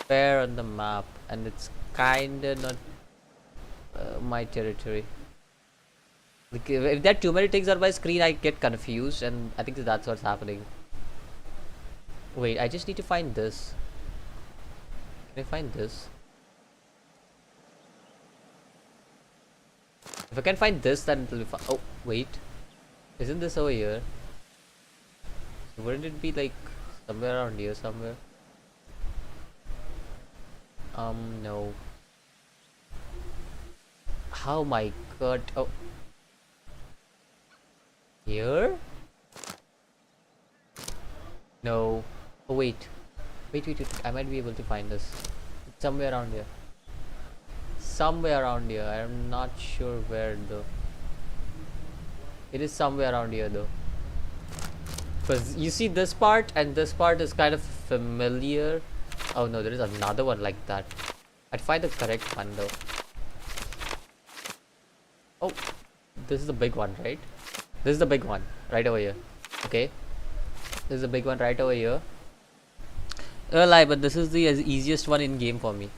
pair on the map, and it's kinda not my territory. Like, if there are too many things on my screen, I get confused, and I think that's what's happening. Wait, I just need to find this. Can I find this? If I can find this, then it'll be fine. Oh, wait. Isn't this over here? Wouldn't it be like somewhere around here somewhere? No. Oh my god. Oh. No. Oh wait. Wait. I might be able to find this. It's somewhere around here. Somewhere around here. I'm not sure where though. It is somewhere around here though. Because you see this part and this part is kind of familiar. Oh no, there is another one like that. I'd find the correct one though. Oh, this is the big one, right? This is the big one right over here. Okay, this is the big one right over here. Lie, but this is the easiest one in game for me.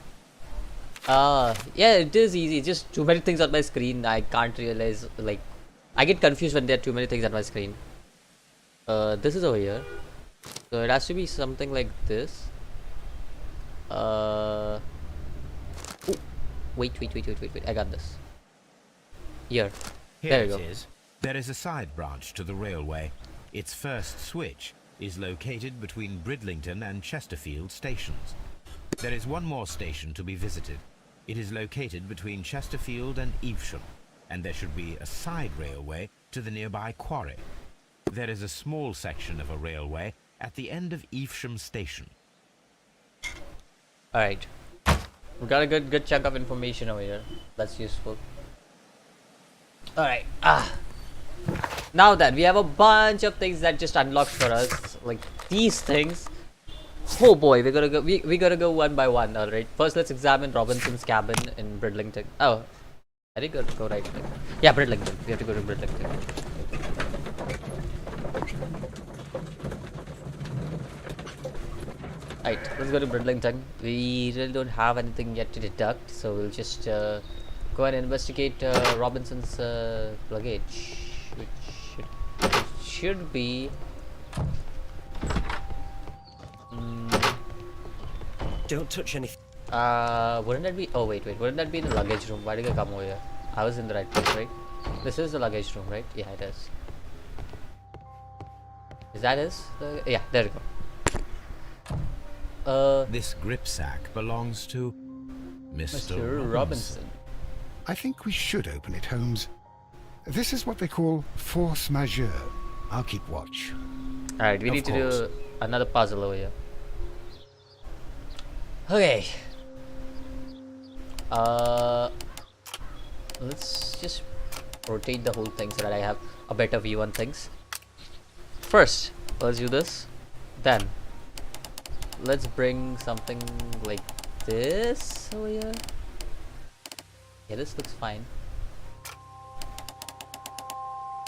Yeah, it is easy. It's just too many things on my screen. I can't realize, like, I get confused when there are too many things on my screen. This is over here, so it has to be something like this. Oh, wait, I got this. Here. There you go. It is. There is a side branch to the railway. Its first switch is located between Bridleton and Chesterfield stations. There is one more station to be visited. It is located between Chesterfield and Evesham, and there should be a side railway to the nearby Quarry. There is a small section of a railway at the end of Evesham station. Alright. We got a good chunk of information over here. That's useful. Alright. Now that we have a bunch of things that just unlocked for us, like these things. Oh boy, we gotta go one by one. Alright. First let's examine Robinson's cabin in Bridleton. Oh. I think we have to go right there. Yeah, Bridleton. We have to go to Bridleton. Right, let's go to Bridleton. We really don't have anything yet to deduct, so we'll just go and investigate Robinson's luggage, which should be. Don't touch anything. Wouldn't that be? Oh wait, wouldn't that be in the luggage room? Why did I come over here? I was in the right place, right? This is the luggage room, right? Yeah, it is. Is that his? Yeah, there we go. This grip sack belongs to Mr. Robinson. I think we should open it, Holmes. This is what they call force majeure. I'll keep watch. Alright, we need to do another puzzle over here. Okay. Let's just rotate the whole thing so that I have a better view on things. First, let's do this. Then, let's bring something like this over here. Yeah, this looks fine.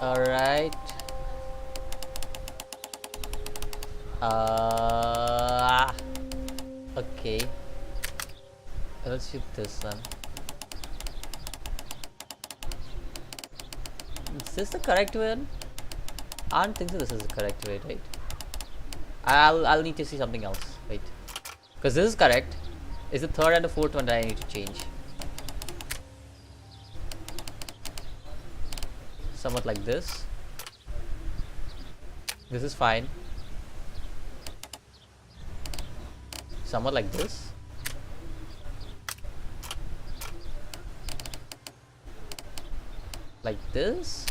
Alright. Okay. Let's do this then. Is this the correct one? I don't think so. This is the correct way, right? I'll need to see something else. Wait, because this is correct. Is the third and the fourth one that I need to change? Somewhat like this. This is fine. Somewhat like this. Like this.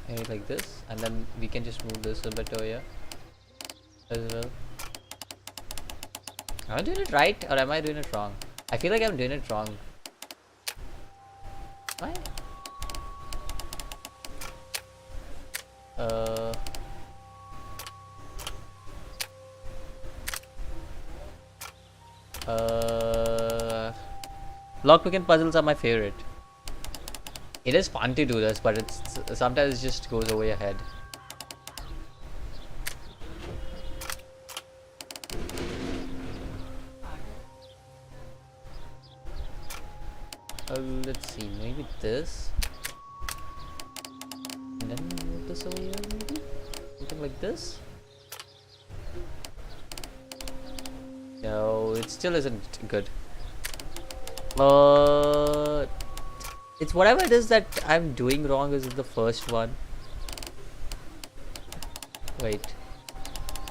Maybe like this, and then we can just move this a bit over here as well. Am I doing it right or am I doing it wrong? I feel like I'm doing it wrong. Why? Lockpick and puzzles are my favorite. It is fun to do this, but it's sometimes it just goes over your head. Let's see, maybe this. And then move this over here, maybe? Something like this? No, it still isn't good. It's whatever it is that I'm doing wrong is the first one. Wait.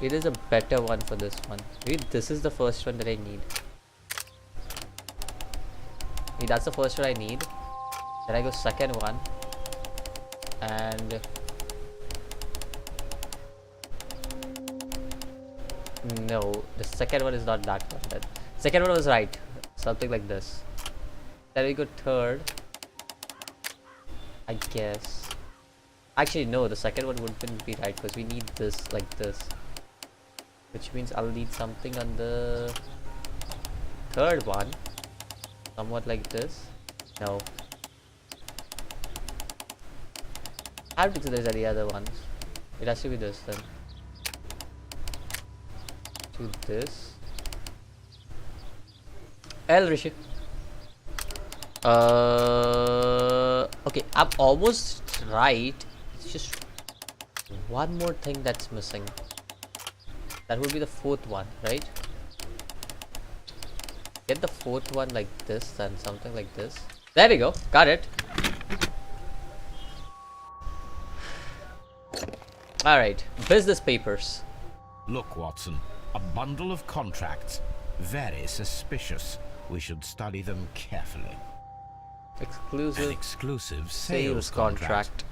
It is a better one for this one. Maybe this is the first one that I need. Maybe that's the first one I need. Then I go second one. And no, the second one is not that one. The second one was right. Something like this. Then we go third. I guess. Actually, no, the second one wouldn't be right because we need this like this. Which means I'll need something on the third one. Somewhat like this. No. I don't think there's any other ones. It has to be this then. To this. L Rishi. Okay, I'm almost right. It's just one more thing that's missing. That would be the fourth one, right? Get the fourth one like this and something like this. There we go. Got it. Alright. Business papers. Look, Watson. A bundle of contracts. Very suspicious. We should study them carefully. Exclusive. An exclusive sales contract.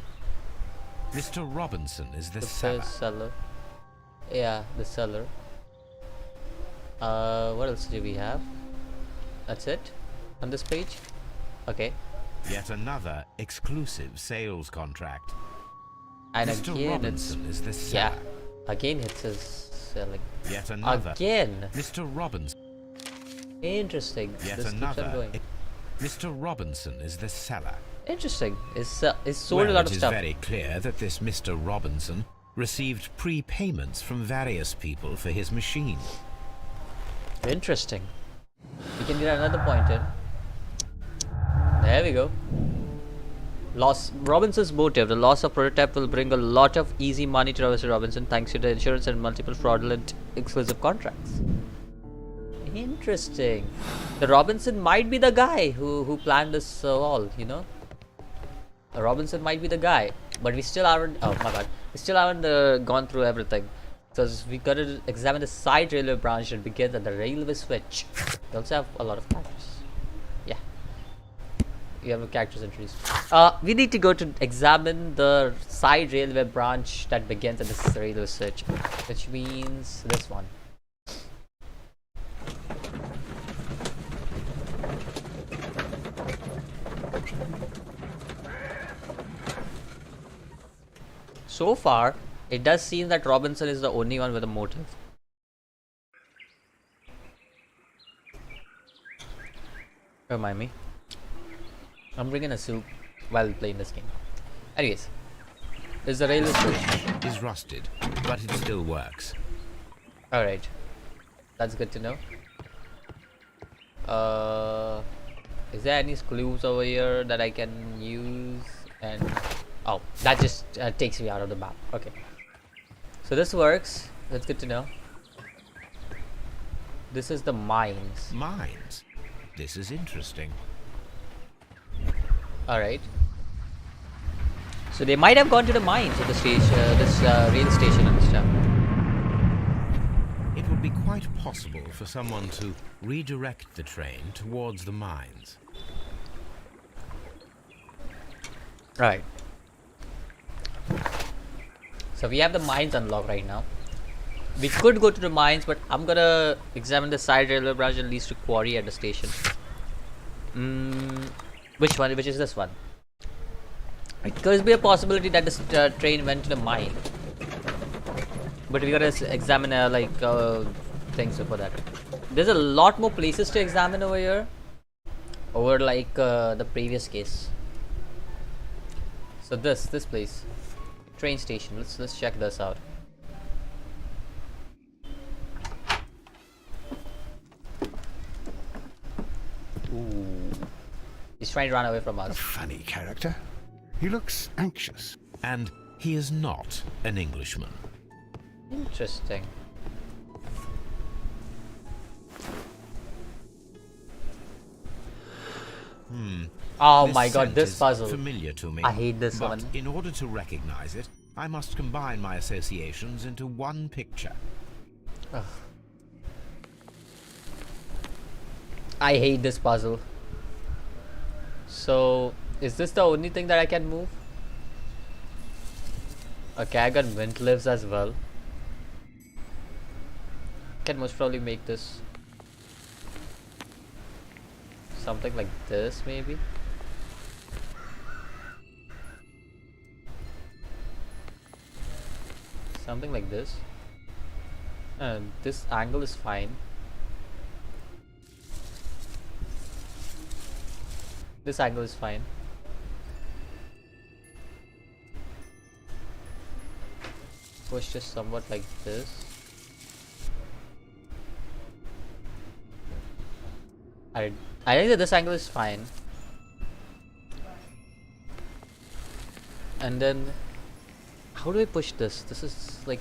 Mr. Robinson is the seller. Yeah, the seller. What else do we have? That's it on this page. Okay. Yet another exclusive sales contract. And Mr. again, Robinson is the seller. Yeah. Again, it says selling. Yet another. Again. Mr. Robinson. Interesting. Yet this another. keeps on going. Mr. Robinson is the seller. Interesting. It's sold a lot of stuff. It is very clear that this Mr. Robinson received prepayments from various people for his machine. Interesting. We can get another point in. There we go. Robinson's motive. The loss of prototype will bring a lot of easy money to Mr. Robinson thanks to the insurance and multiple fraudulent exclusive contracts. Interesting. The Robinson might be the guy who planned this all, you know. The Robinson might be the guy, but we still haven't. Oh my god, we still haven't gone through everything because we got to examine the side railway branch that begins at the railway switch. We also have a lot of characters. Yeah, we have characters introduced. We need to go to examine the side railway branch that begins at this railway switch, which means this one. So far, it does seem that Robinson is the only one with a motive. Remind me. I'm bringing a soup while playing this game. Anyways, this is the railway switch. Is rusted, but it still works. Alright. That's good to know. Is there any clues over here that I can use? And oh, that just takes me out of the map. Okay. So this works. That's good to know. This is the mines. Mines? This is interesting. Alright. So they might have gone to the mines at the station, this rail station and stuff. It would be quite possible for someone to redirect the train towards the mines. Right. So we have the mines unlocked right now. We could go to the mines, but I'm gonna examine the side railway branch and leads to Quarry at the station. Which one? Which is this one? It could be a possibility that this train went to the mine. But we gotta examine things for that. There's a lot more places to examine over here. Over like the previous case. So this place. Train station. Let's check this out. Ooh. He's trying to run away from us. A funny character. He looks anxious. And he is not an Englishman. Interesting. Oh my god, this puzzle. Familiar to me. I hate this but one. In order to recognize it, I must combine my associations into one picture. Ugh. I hate this puzzle. So, is this the only thing that I can move? Okay, I got mint leaves as well. Can most probably make this something like this, maybe. Something like this. And this angle is fine. This angle is fine. Push just somewhat like this. I think that this angle is fine. And then how do I push this? This is like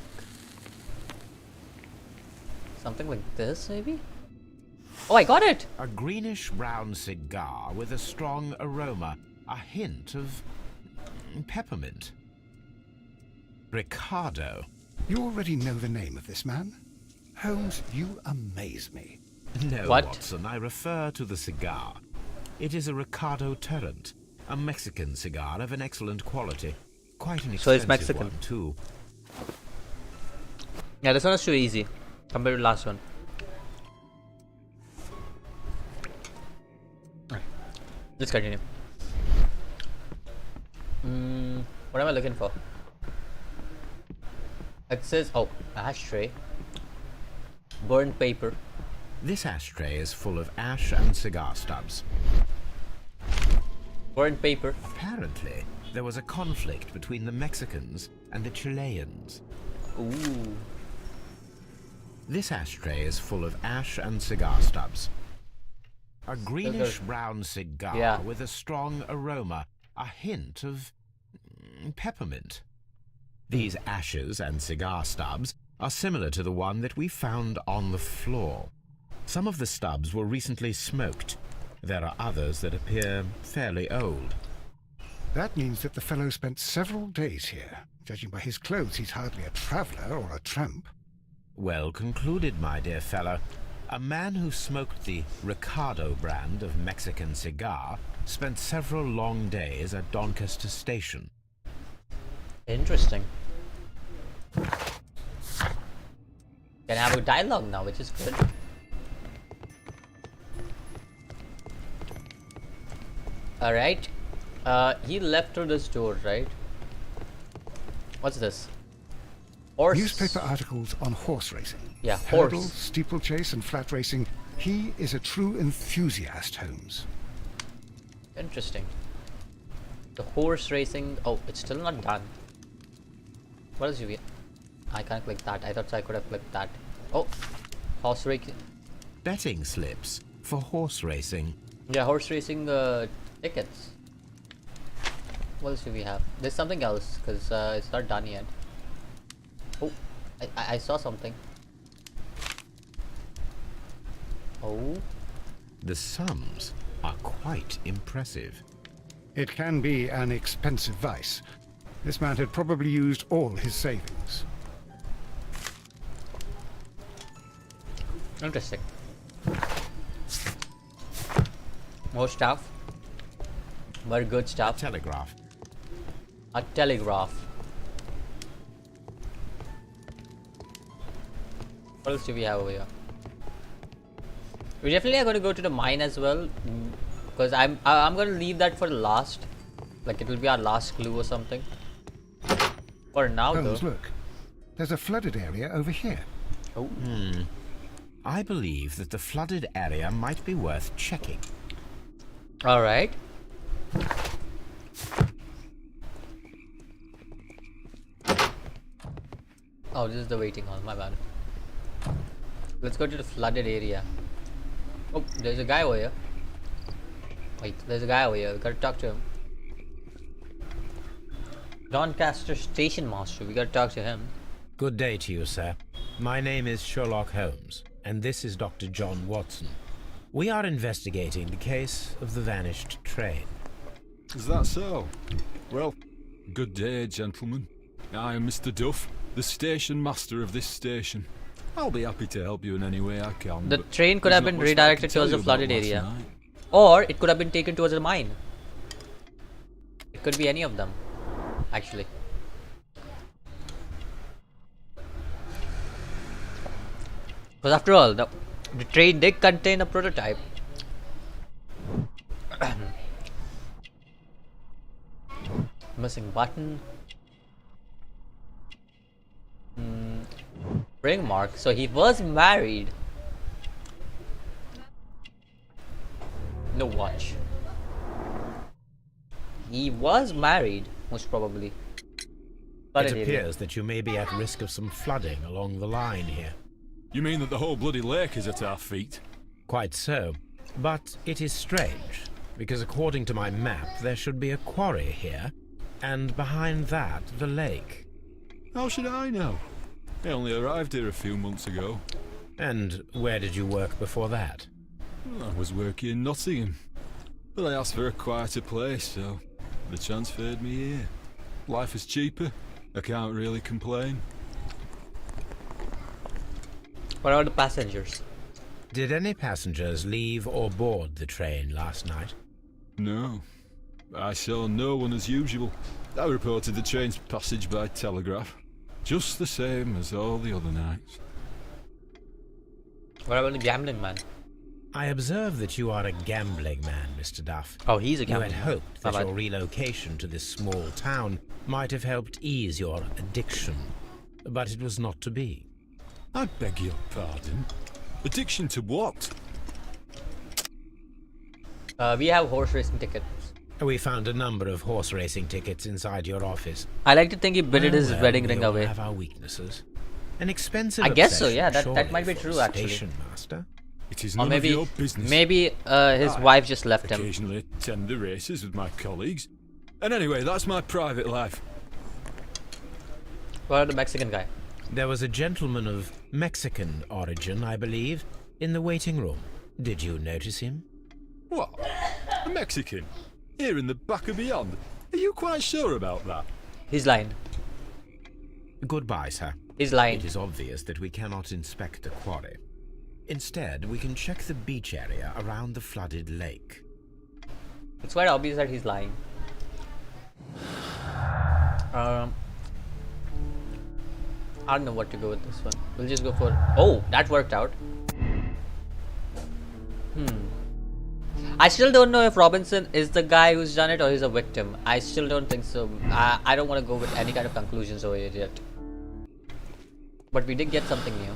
something like this, maybe? Oh, I got it! A greenish brown cigar with a strong aroma, a hint of peppermint. Ricardo. You already know the name of this man? Holmes, you amaze me. No, What? Watson, I refer to the cigar. It is a Ricardo Turrent, a Mexican cigar of an excellent quality. Quite an So it's expensive Mexican. one, too. Yeah, this one is too easy compared to the last one. Let's continue. What am I looking for? It says, oh, ashtray. Burned paper. This ashtray is full of ash and cigar stubs. Burned paper. Apparently, there was a conflict between the Mexicans and the Chileans. Ooh. This ashtray is full of ash and cigar stubs. A greenish brown cigar Yeah. with a strong aroma, a hint of peppermint. These ashes and cigar stubs are similar to the one that we found on the floor. Some of the stubs were recently smoked. There are others that appear fairly old. That means that the fellow spent several days here. Judging by his clothes, he's hardly a traveller or a tramp. Well concluded, my dear fellow. A man who smoked the Ricardo brand of Mexican cigar spent several long days at Doncaster Station. Interesting. Can have a dialogue now, which is good. Alright. He left through this door, right? What's this? Horse. Newspaper articles on horse racing. Yeah, Hurdle, horse. steeplechase, and flat racing. He is a true enthusiast, Holmes. Interesting. The horse racing. Oh, it's still not done. What else do we? I can't click that. I thought I could have clicked that. Oh, horse racing. Betting slips for horse racing. Yeah, horse racing tickets. What else do we have? There's something else because it's not done yet. Oh, I saw something. Oh. The sums are quite impressive. It can be an expensive vice. This man had probably used all his savings. Interesting. More stuff. More good stuff. Telegraph. A telegraph. What else do we have over here? We definitely are going to go to the mine as well, because I'm going to leave that for last. Like it will be our last clue or something. For now, Holmes, though. look. There's a flooded area over here. Oh. I believe that the flooded area might be worth checking. All right. Oh, this is the waiting hall. My bad. Let's go to the flooded area. Oh, there's a guy over here. Wait, there's a guy over here. We gotta talk to him. Doncaster Station Master. We gotta talk to him. Good day to you, sir. My name is Sherlock Holmes, and this is Dr. John Watson. We are investigating the case of the vanished train. Is that so? Well, good day, gentlemen. I am Mr. Duff, the station master of this station. I'll be happy to help you in any way I can. The but train could there's have not been much I can redirected tell towards you the about flooded last area. night. Or it could have been taken towards a mine. It could be any of them, actually. Because after all, the train did contain a prototype. Missing button. Ring mark. So he was married. No watch. He was married, most probably. It appears that you may be at risk of some flooding along the line here. You mean that the whole bloody lake is at our feet? Quite so. But it is strange, because according to my map, there should be a quarry here, and behind that, the lake. How should I know? I only arrived here a few months ago. And where did you work before that? I was working in Nottingham, but I asked for a quieter place, so they transferred me here. Life is cheaper. I can't really complain. What about the passengers? Did any passengers leave or board the train last night? No. I saw no one as usual. I reported the train's passage by telegraph. Just the same as all the other nights. What about the gambling man? I observe that you are a gambling man, Mr. Duff. Oh, he's a gambling man. You had hoped that your relocation to this small town might have helped ease your addiction, but it was not to be. I beg your pardon? Addiction to what? We have horse racing tickets. We found a number of horse racing tickets inside your office. I like to think he bidded his wedding ring away. We have our weaknesses. An expensive I guess so, yeah, obsession, that might be surely, true for a actually. Station master. It is Or none maybe, of your business. maybe his wife just left him. Occasionally attend the races with my colleagues. And anyway, that's my private life. What about the Mexican guy? There was a gentleman of Mexican origin, I believe, in the waiting room. Did you notice him? What? A Mexican? Here in the back of beyond? Are you quite sure about that? He's lying. Goodbye, sir. He's lying. It is obvious that we cannot inspect the quarry. Instead, we can check the beach area around the flooded lake. It's quite obvious that he's lying. I don't know what to go with this one. We'll just go for... Oh, that worked out. I still don't know if Robinson is the guy who's done it or he's a victim. I still don't think so. I don't want to go with any kind of conclusions over here yet. But we did get something new.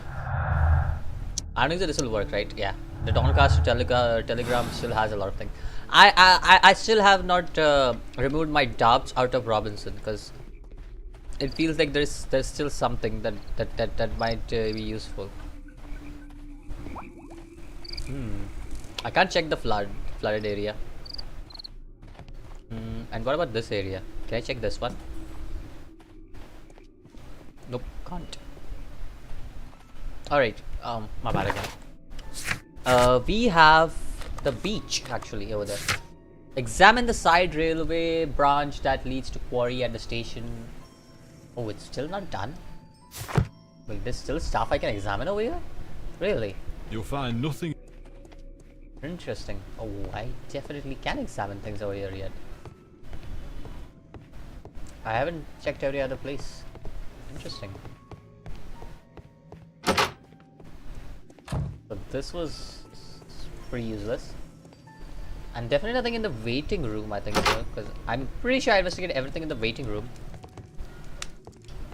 I don't think that this will work, right? Yeah. The Doncaster telegram still has a lot of things. I still have not removed my doubts out of Robinson because it feels like there's still something that might be useful. I can't check the flooded area. And what about this area? Can I check this one? Nope, can't. Alright, my bad again. We have the beach actually over there. Examine the side railway branch that leads to Quarry at the station. Oh, it's still not done? Wait, there's still stuff I can examine over here? Really? You'll find nothing. Interesting. Oh, I definitely can examine things over here yet. I haven't checked every other place. Interesting. But this was pretty useless. And definitely nothing in the waiting room, I think so. Because I'm pretty sure I investigated everything in the waiting room.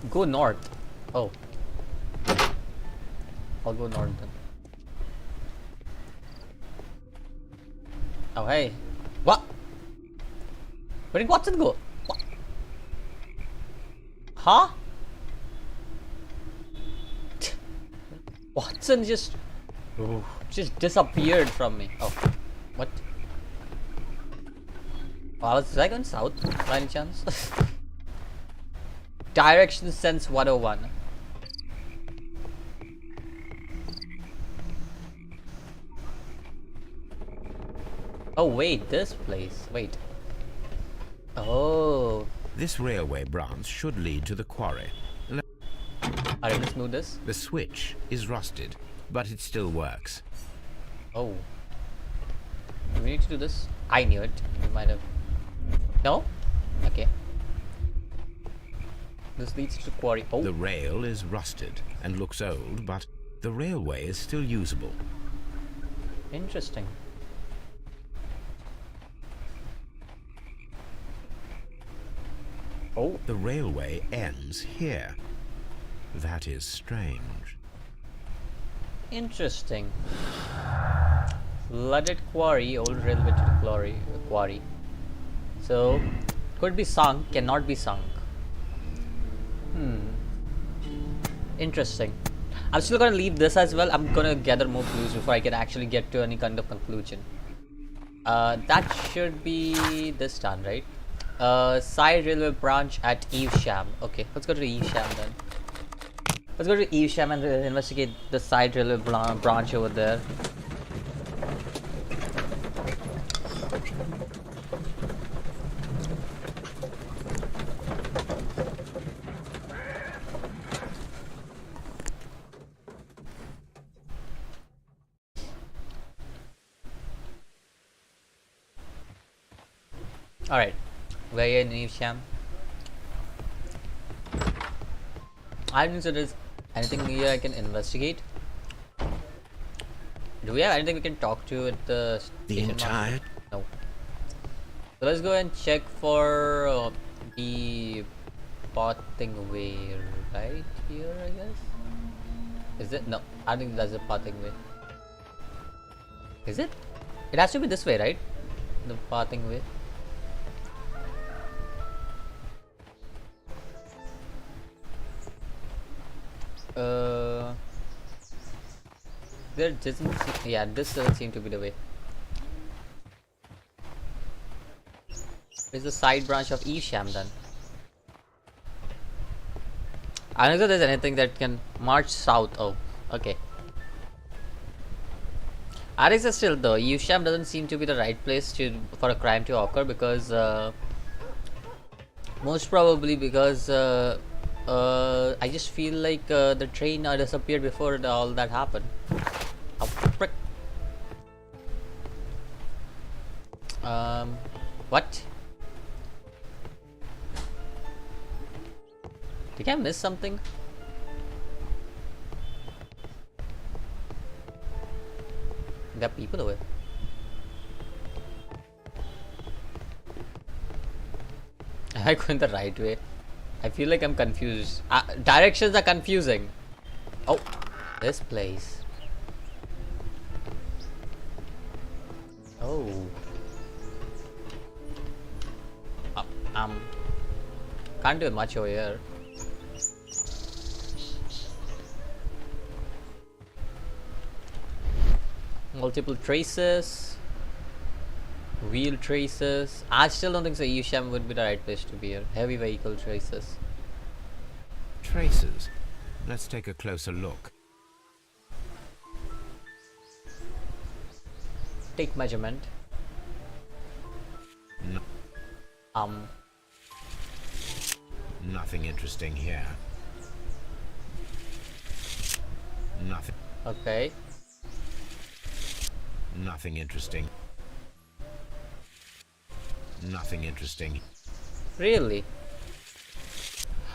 Go north. Oh. I'll go north then. Oh, hey. What? Where did Watson go? What? Huh? Watson just disappeared from me. Oh, what? Was I going south by any chance? Direction sense 101. Oh wait, this place. Wait. Oh. This railway branch should lead to the quarry. Alright, let's move this. The switch is rusted, but it still works. Oh. Do we need to do this? I knew it. We might have. No? Okay. This leads to Quarry. Oh. The rail is rusted and looks old, but The railway is still usable. Interesting. Oh. The railway ends here. That is strange. Interesting. Flooded quarry, old railway to the quarry. So, could be sunk, cannot be sunk. Interesting. I'm still gonna leave this as well. I'm gonna gather more clues before I can actually get to any kind of conclusion. That should be this done, right? Side railway branch at Evesham. Okay, let's go to Evesham then. Let's go to Evesham and investigate the side railway branch over there. Alright, we're here in Evesham. I don't think so there's anything here I can investigate. Do we have anything we can talk to at the station entire? No. So let's go and check for the pathing way right here, I guess. Is it? No, I think that's the pathing way. Is it? It has to be this way, right? The pathing way. There doesn't yeah, this doesn't seem to be the way. It's the side branch of Evesham then. I don't know if there's anything that can march south. Oh, okay. I think still though, Evesham doesn't seem to be the right place for a crime to occur because most probably because I just feel like the train disappeared before all that happened. Oh, frick. What? Did I miss something? There are people over. Am I going the right way? I feel like I'm confused. Directions are confusing. Oh, this place. Oh. Can't do much over here. Multiple traces. Wheel traces. I still don't think so. Evesham would be the right place to be here. Heavy vehicle traces. Traces. Let's take a closer look. Take measurement. No. Nothing interesting here. Nothing. Okay. Nothing interesting. Nothing interesting. Really?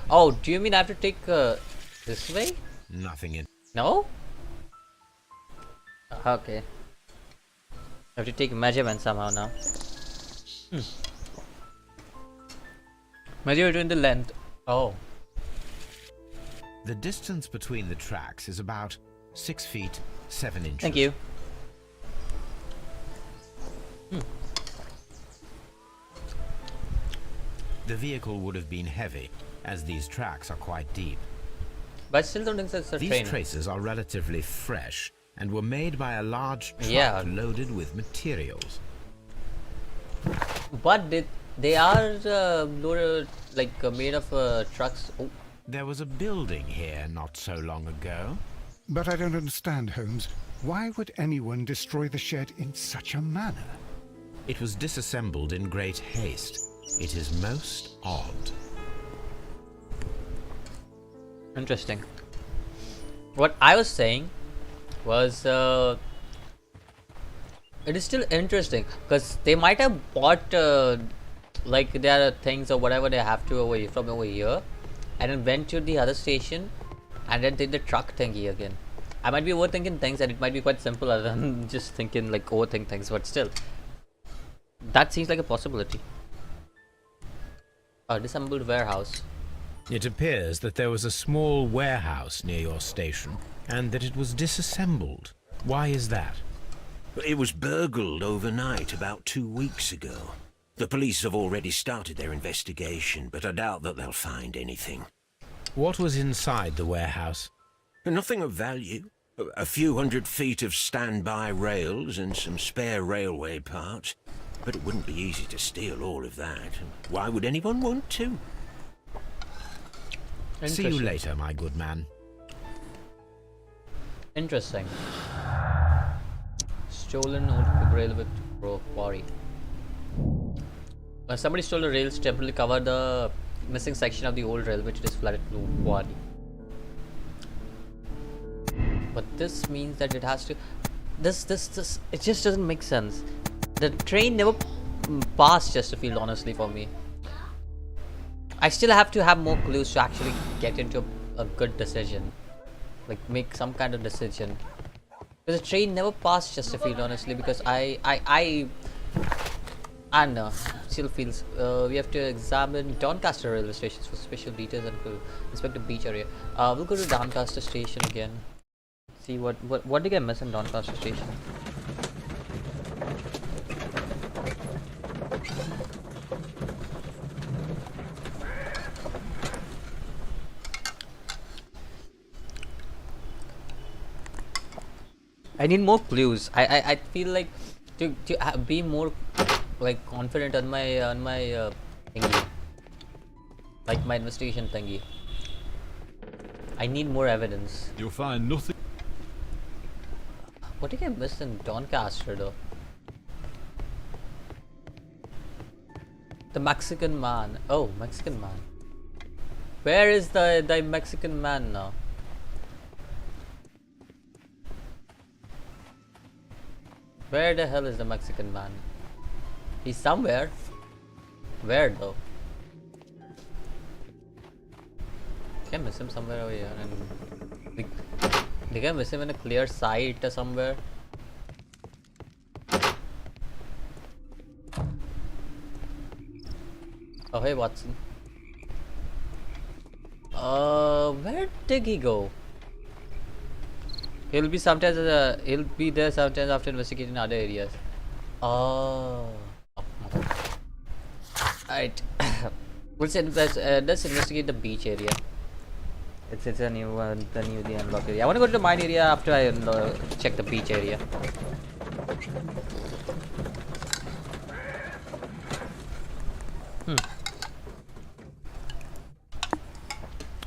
Oh, do you mean I have to take this way? Nothing in. No? Okay. I have to take measurement somehow now. Measure between the length. Oh. The distance between the tracks is about 6 feet 7 inches. Thank you. The vehicle would have been heavy, as these tracks are quite deep. But I still don't think that's a train. These traces are relatively fresh and were made by a large truck loaded with materials. But they are loaded, like made of trucks. Oh. There was a building here not so long ago. But I don't understand, Holmes. Why would anyone destroy the shed in such a manner? It was disassembled in great haste. It is most odd. Interesting. What I was saying was it is still interesting because they might have bought like their things or whatever they have to from over here and then went to the other station and then did the truck thingy again. I might be overthinking things and it might be quite simple other than just thinking like overthink things, but still. That seems like a possibility. A disassembled warehouse. It appears that there was a small warehouse near your station and that it was disassembled. Why is that? It was burgled overnight about 2 weeks ago. The police have already started their investigation, but I doubt that they'll find anything. What was inside the warehouse? Nothing of value. A few 100 feet of standby rails and some spare railway parts. But it wouldn't be easy to steal all of that. Why would anyone want to? See you later, my good man. Interesting. Stolen old railway quarry. Somebody stole a rails to temporarily cover the missing section of the old railway which is flooded to quarry. But this means that it has to. This. It just doesn't make sense. The train never passed Chesterfield, honestly, for me. I still have to have more clues to actually get into a good decision. Like, make some kind of decision. Because the train never passed Chesterfield, honestly, because I don't know. Still feels we have to examine Doncaster railway stations for special details and to inspect the beach area. We'll go to Doncaster station again. See what did I miss in Doncaster station? I need more clues. I feel like to be more like confident on my thingy, like my investigation thingy. I need more evidence. You'll find nothing. What did I miss in Doncaster though? The Mexican man. Oh, Mexican man. Where is the Mexican man now? Where the hell is the Mexican man? He's somewhere. Where though? Can I miss him somewhere over here? And did I miss him in a clear sight or somewhere? Oh hey Watson. Where did he go? He'll be sometimes he'll be there sometimes after investigating other areas. Oh. Alright. let's investigate the beach area. It's a new one, the unlocked area. I want to go to the mine area after I check the beach area.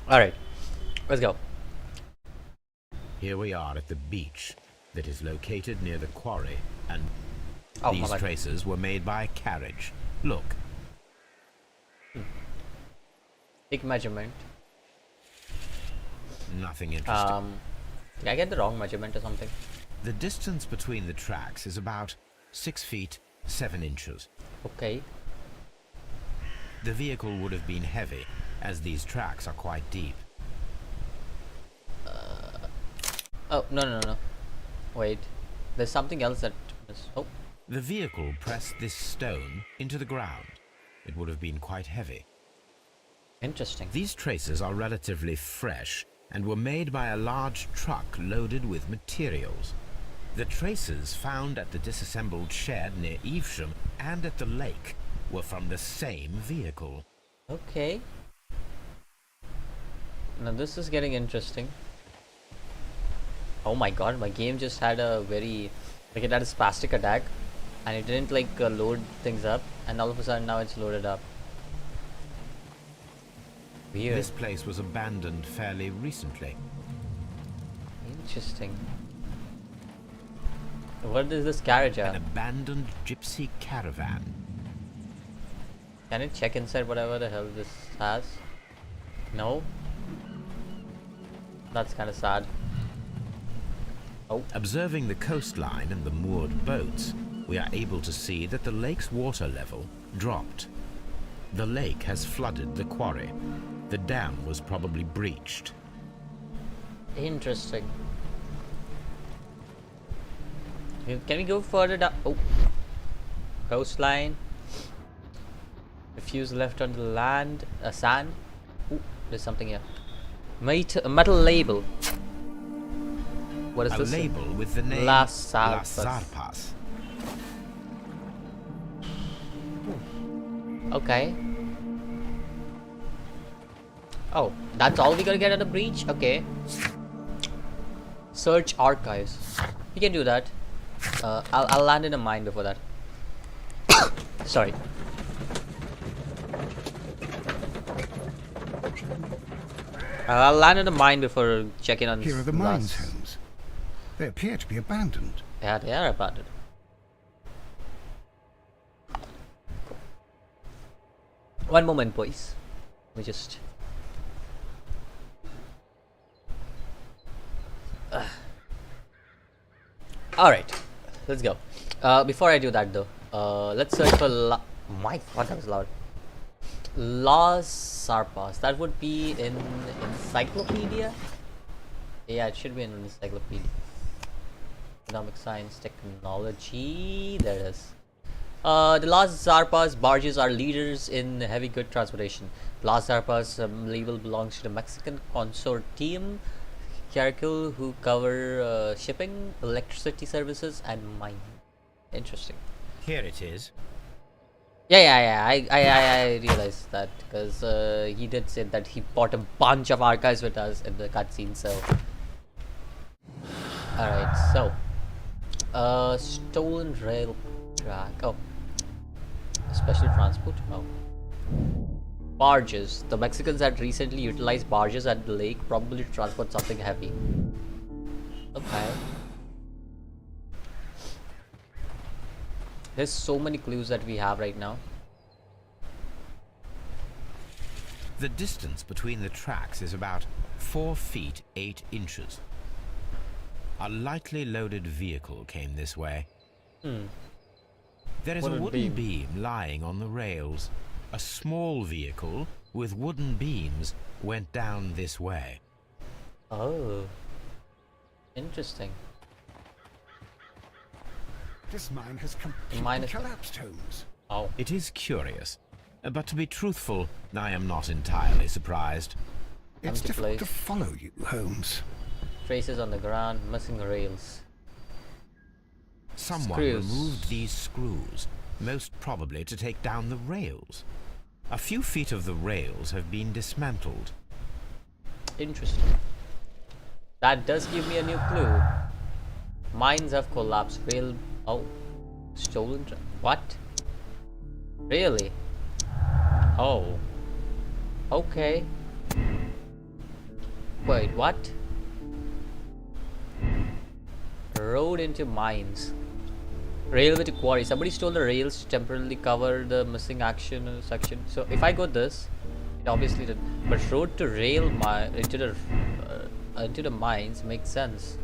Alright. Let's go. Here we are at the beach that is located near the quarry, and these traces were made by carriage. Look. Big measurement. Nothing interesting. Did I get the wrong measurement or something? The distance between the tracks is about 6 feet 7 inches. Okay. The vehicle would have been heavy, as these tracks are quite deep. Oh, no. Wait. There's something else that is... Oh. The vehicle pressed this stone into the ground. It would have been quite heavy. Interesting. These traces are relatively fresh and were made by a large truck loaded with materials. The traces found at the disassembled shed near Evesham and at the lake were from the same vehicle. Okay. Now this is getting interesting. Oh my god, my game just had a very... like it had a spastic attack. And it didn't like load things up. And all of a sudden now it's loaded up. Weird. This place was abandoned fairly recently. Interesting. What is this carriage at? An abandoned gypsy caravan. Can it check inside whatever the hell this has? No? That's kind of sad. Oh. Observing the coastline and the moored boats, we are able to see that the lake's water level dropped. The lake has flooded the quarry. The dam was probably breached. Interesting. Can we go further down? Oh, coastline. Refuse left on the land. Sand. Oh, there's something here. A metal label. What is this? A label with the name Las Las Zarpas. Zarpas. Okay. Oh, that's all we gotta get at the breach? Okay. Search archives. We can do that. I'll land in a mine before that. Sorry. I'll land in a mine before checking on. Here are the mines, Holmes. They appear to be abandoned. Yeah, they are abandoned. One moment, boys. Let me just. Alright, let's go. Before I do that though, let's search for my god, that was loud. Las Zarpas. That would be in encyclopedia? Yeah, it should be in encyclopedia. Economic science, technology. There it is. The Las Zarpas barges are leaders in heavy good transportation. Las Zarpas label belongs to the Mexican consortium Caravan, who cover shipping, electricity services, and mining. Interesting. Here it is. Yeah. I realized that because he did say that he bought a bunch of archives with us in the cutscene. So, all right. So, stolen rail track. Oh, special transport. Oh. Barges. The Mexicans had recently utilized barges at the lake, probably to transport something heavy. Okay. There's so many clues that we have right now. The distance between the tracks is about 4 feet 8 inches. A lightly loaded vehicle came this way. There is a wooden beam lying on the rails. A small vehicle with wooden beams went down this way. Oh, interesting. This mine has completely collapsed, Holmes. Oh. It is curious, but to be truthful, I am not entirely surprised. It's difficult to follow you, Holmes. Traces on the ground, missing rails. Someone removed these screws, most probably to take down the rails. A few feet of the rails have been dismantled. Interesting. That does give me a new clue. Mines have collapsed. Rail. Oh. Stolen. What? Really? Oh. Okay. Wait, what? Road into mines. Railway to quarry. Somebody stole the rails to temporarily cover the missing action section. So if I go this, it obviously did. But road to rail into the mines makes sense.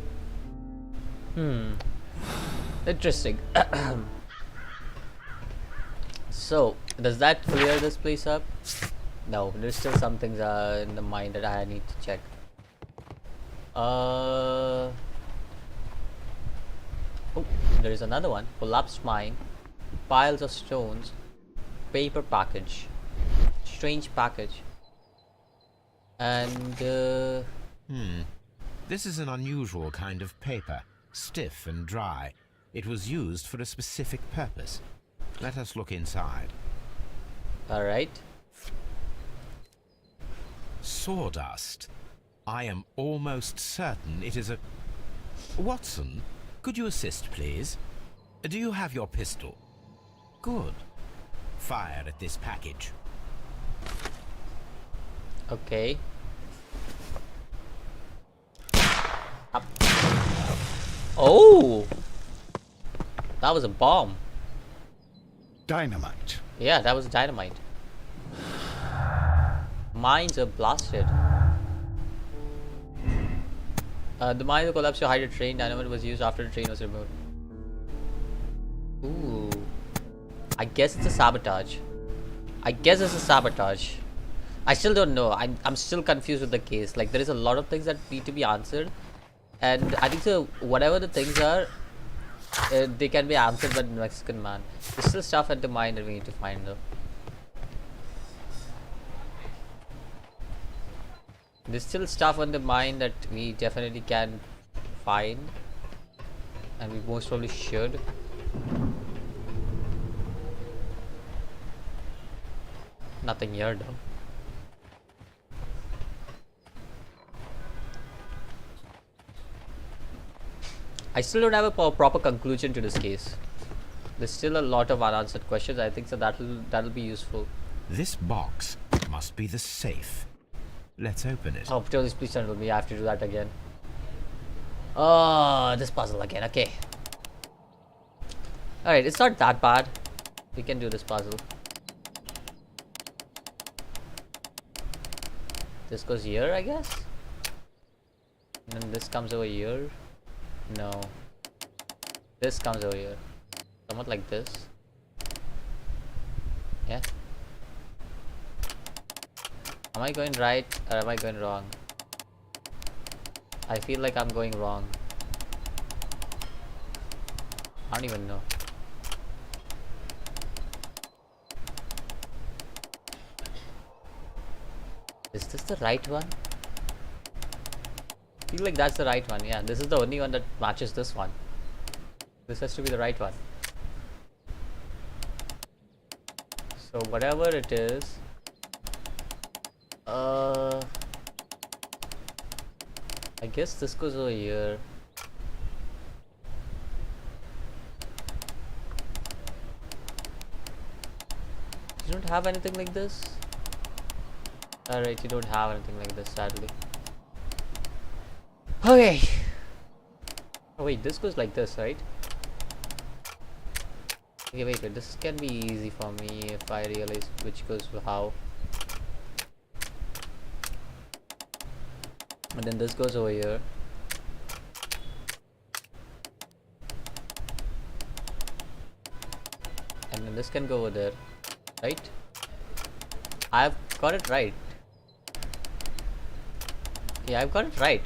Interesting. So does that clear this place up? No, there's still some things in the mine that I need to check. Oh, there is another one. Collapsed mine. Piles of stones. Paper package. Strange package. And This is an unusual kind of paper. Stiff and dry. It was used for a specific purpose. Let us look inside. Alright. Sawdust. I am almost certain it is a... Watson, could you assist, please? Do you have your pistol? Good. Fire at this package. Okay. Up. Oh! That was a bomb. Dynamite. Yeah, that was dynamite. Mines are blasted. The mine collapsed to hide a train. Dynamite was used after the train was removed. Ooh. I guess it's a sabotage. I still don't know. I'm still confused with the case. Like, there is a lot of things that need to be answered. And I think so, whatever the things are, they can be answered by the Mexican man. There's still stuff at the mine that we need to find though. There's still stuff on the mine that we definitely can find, and we most probably should. Nothing here though. I still don't have a proper conclusion to this case. There's still a lot of unanswered questions. I think so that'll be useful. This box must be the safe. Let's open it. Oh, please don't tell me I have to do that again. Oh, this puzzle again. Okay. Alright, it's not that bad. We can do this puzzle. This goes here, I guess. And then this comes over here. No. This comes over here. Somewhat like this. Yeah. Am I going right or am I going wrong? I feel like I'm going wrong. I don't even know. Is this the right one? I feel like that's the right one. Yeah, this is the only one that matches this one. This has to be the right one. So whatever it is, I guess this goes over here. You don't have anything like this? Alright, you don't have anything like this, sadly. Okay. Oh wait, this goes like this, right? Okay, wait, this can be easy for me if I realize which goes how. And then this goes over here. And then this can go over there, right? I've got it right. Yeah, I've got it right.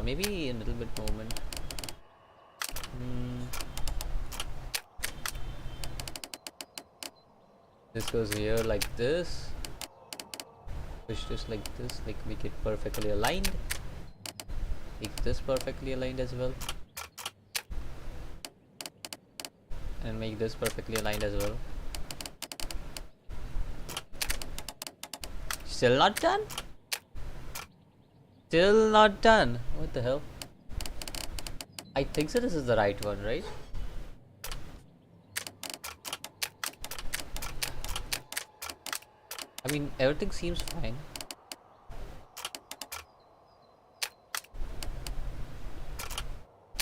Maybe in a little bit moment. This goes here like this. Push this like this, like make it perfectly aligned. Make this perfectly aligned as well. And make this perfectly aligned as well. Still not done? Still not done. What the hell? I think so this is the right one, right? I mean, everything seems fine.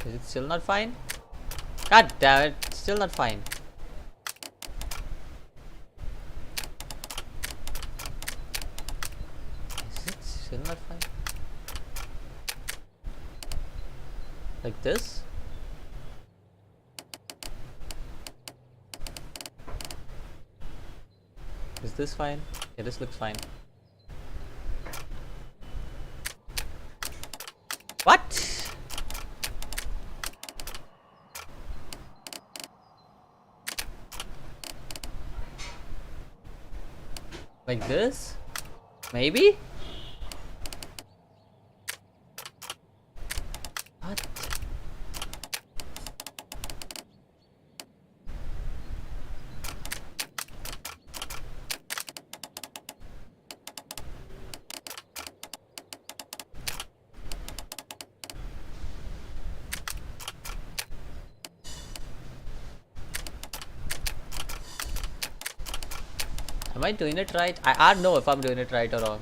Is it still not fine? God damn it, it's still not fine. Is it still not fine? Like this? Is this fine? Yeah, this looks fine. What? Like this? Maybe? What? Am I doing it right? I don't know if I'm doing it right or wrong.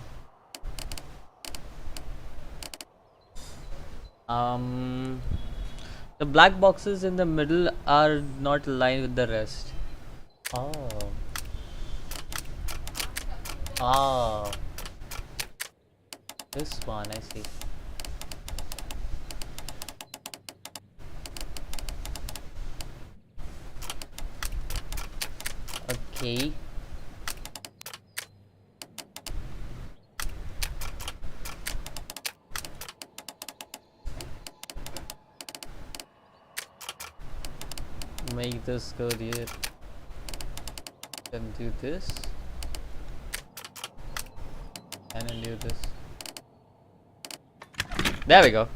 The black boxes in the middle are not aligned with the rest. Oh. Oh. This one, I see. Okay. make this good here. Then do this. And then do this. There we go.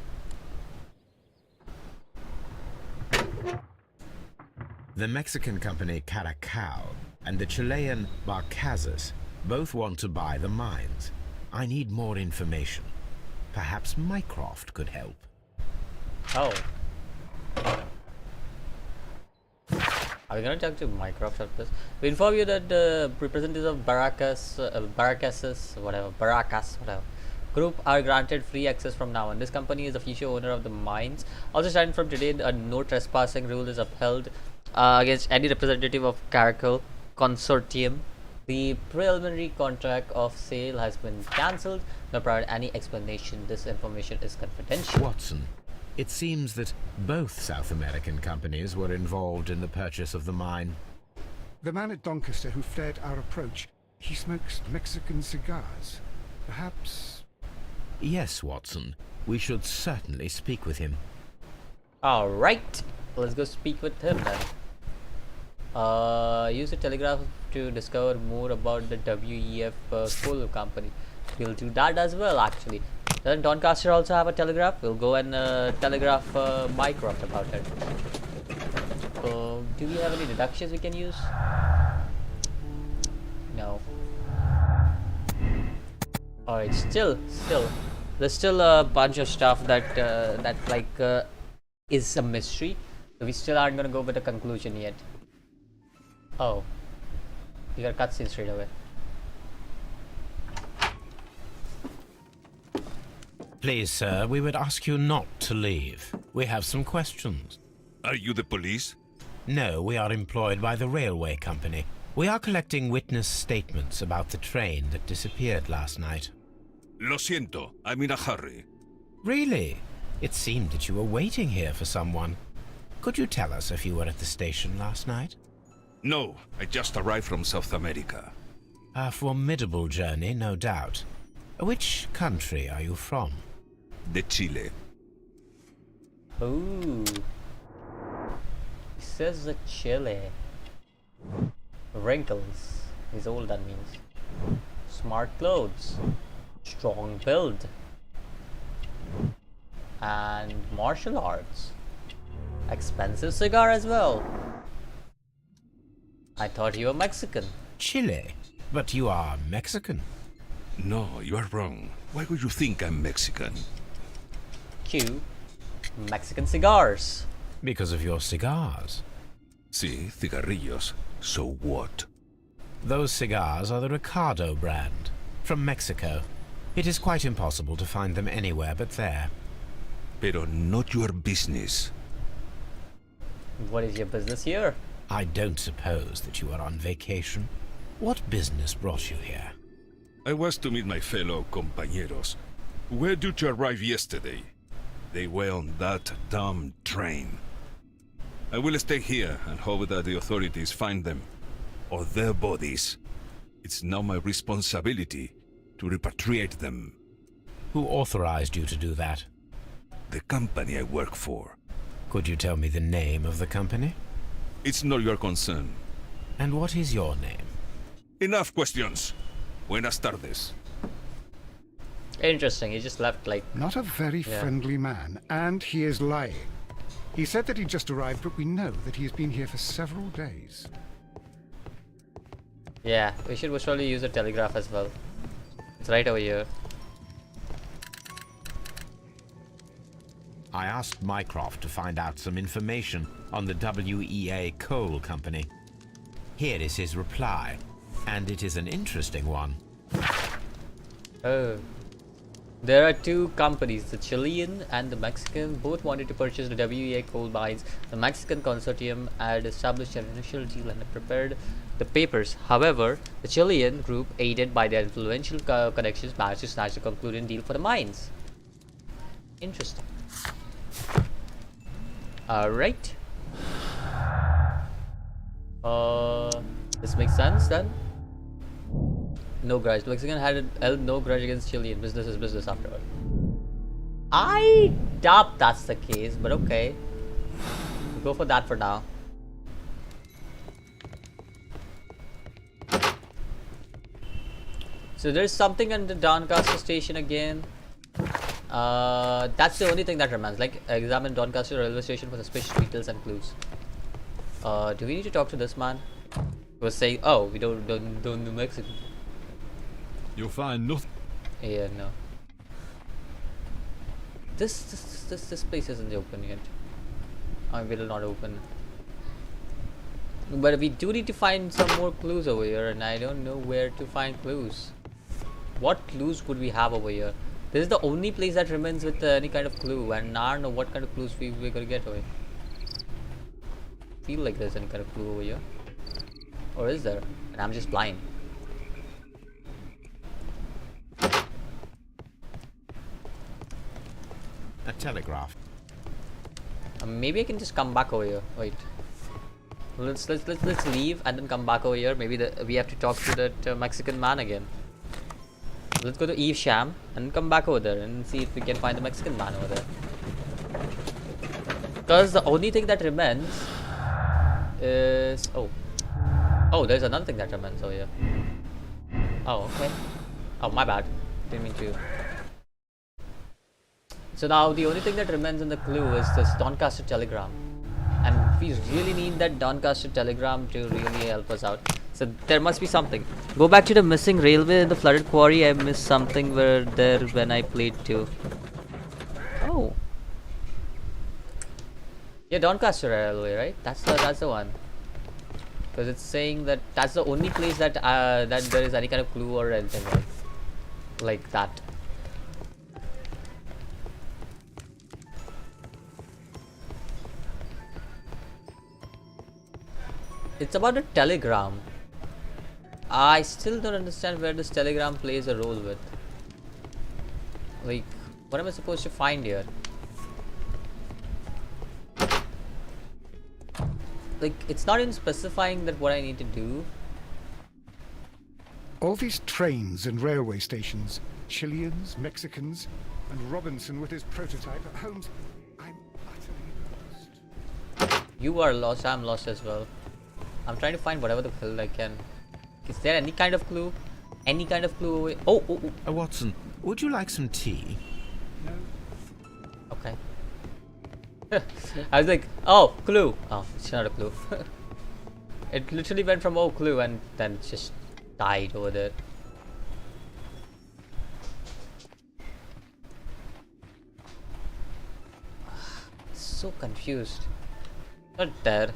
The Mexican company Caravan and the Chilean Barcazas both want to buy the mines. I need more information. Perhaps Mycroft could help. Oh. Are we gonna talk to Mycroft after this? We inform you that the representatives of Baracas, Baracas, whatever, group are granted free access from now on. This company is the future owner of the mines. Also, starting from today, a no trespassing rule is upheld against any representative of Caracal Consortium. The preliminary contract of sale has been cancelled. No provide any explanation. This information is confidential. Watson, it seems that both South American companies were involved in the purchase of the mine. The man at Doncaster who flared our approach, he smokes Mexican cigars. Perhaps... Yes, Watson. We should certainly speak with him. Alright, let's go speak with him then. Use the telegraph to discover more about the WEF coal company. We'll do that as well, actually. Doesn't Doncaster also have a telegraph? We'll go and telegraph Mycroft about it. Do we have any deductions we can use? No. Alright, still, there's still a bunch of stuff that is a mystery. So we still aren't gonna go with a conclusion yet. Oh, you got cutscene straight away. Please, sir, we would ask you not to leave. We have some questions. Are you the police? No, we are employed by the railway company. We are collecting witness statements about the train that disappeared last night. Lo siento, I'm in a hurry. Really? It seemed that you were waiting here for someone. Could you tell us if you were at the station last night? No, I just arrived from South America. A formidable journey, no doubt. Which country are you from? De Chile. Ooh. He says the Chile. Wrinkles is all that means. Smart clothes. Strong build. And martial arts. Expensive cigar as well. I thought you were Mexican. Chile? But you are Mexican. No, you are wrong. Why would you think I'm Mexican? Q. Mexican cigars. Because of your cigars. Sí, cigarrillos. So what? Those cigars are the Ricardo brand, from Mexico. It is quite impossible to find them anywhere but there. Pero not your business. What is your business here? I don't suppose that you are on vacation. What business brought you here? I was to meet my fellow compañeros. Where did you arrive yesterday? They were on that damn train. I will stay here and hope that the authorities find them, or their bodies. It's now my responsibility to repatriate them. Who authorized you to do that? The company I work for. Could you tell me the name of the company? It's not your concern. And what is your name? Enough questions. Buenas tardes. Interesting, he just left like... Not a very friendly man, and he is lying. He said that he just arrived, but we know that he has been here for several days. Yeah, we should most probably use a telegraph as well. It's right over here. I asked Mycroft to find out some information on the WEA Coal Company. Here is his reply, and it is an interesting one. Oh. There are two companies, the Chilean and the Mexican, both wanted to purchase the WEA coal mines. The Mexican consortium had established an initial deal and had prepared the papers. However, the Chilean group, aided by their influential connections, managed to snatch the concluding deal for the mines. Interesting. Alright. This makes sense then. No grudge. Mexican had held no grudge against Chilean. Business is business after all. I doubt that's the case, but okay. We'll go for that for now. So there's something in the Doncaster station again. That's the only thing that remains. Like, examine Doncaster railway station for suspicious details and clues. Do we need to talk to this man? He was saying, oh, we don't do Mexican. You'll find nothing. Yeah, no. This place isn't open yet. I will not open. But we do need to find some more clues over here, and I don't know where to find clues. What clues would we have over here? This is the only place that remains with any kind of clue, and I don't know what kind of clues we're gonna get over here. Feel like there's any kind of clue over here, or is there? And I'm just blind. A telegraph. Maybe I can just come back over here. Wait. Let's leave and then come back over here. Maybe we have to talk to that Mexican man again. Let's go to Evesham and come back over there and see if we can find the Mexican man over there. Because the only thing that remains is oh, there's another thing that remains over here. Oh, okay. Oh, my bad. Didn't mean to. So now the only thing that remains in the clue is this Doncaster telegram, and we really need that Doncaster telegram to really help us out. So there must be something. Go back to the missing railway in the flooded quarry. I missed something there when I played too. Oh, yeah, Doncaster railway, right? That's the one. Because it's saying that that's the only place that that there is any kind of clue or anything like that. It's about a telegram. I still don't understand where this telegram plays a role with. Like, what am I supposed to find here? Like, it's not even specifying that what I need to do. All these trains and railway stations, Chileans, Mexicans, and Robinson with his prototype. Holmes, I'm utterly lost. You are lost, I'm lost as well. I'm trying to find whatever the hell I can. Is there any kind of clue? Any kind of clue? Oh. Watson, would you like some tea? No. Okay. I was like, oh, clue. Oh, it's not a clue. It literally went from clue and then just died over there. So confused. Not there.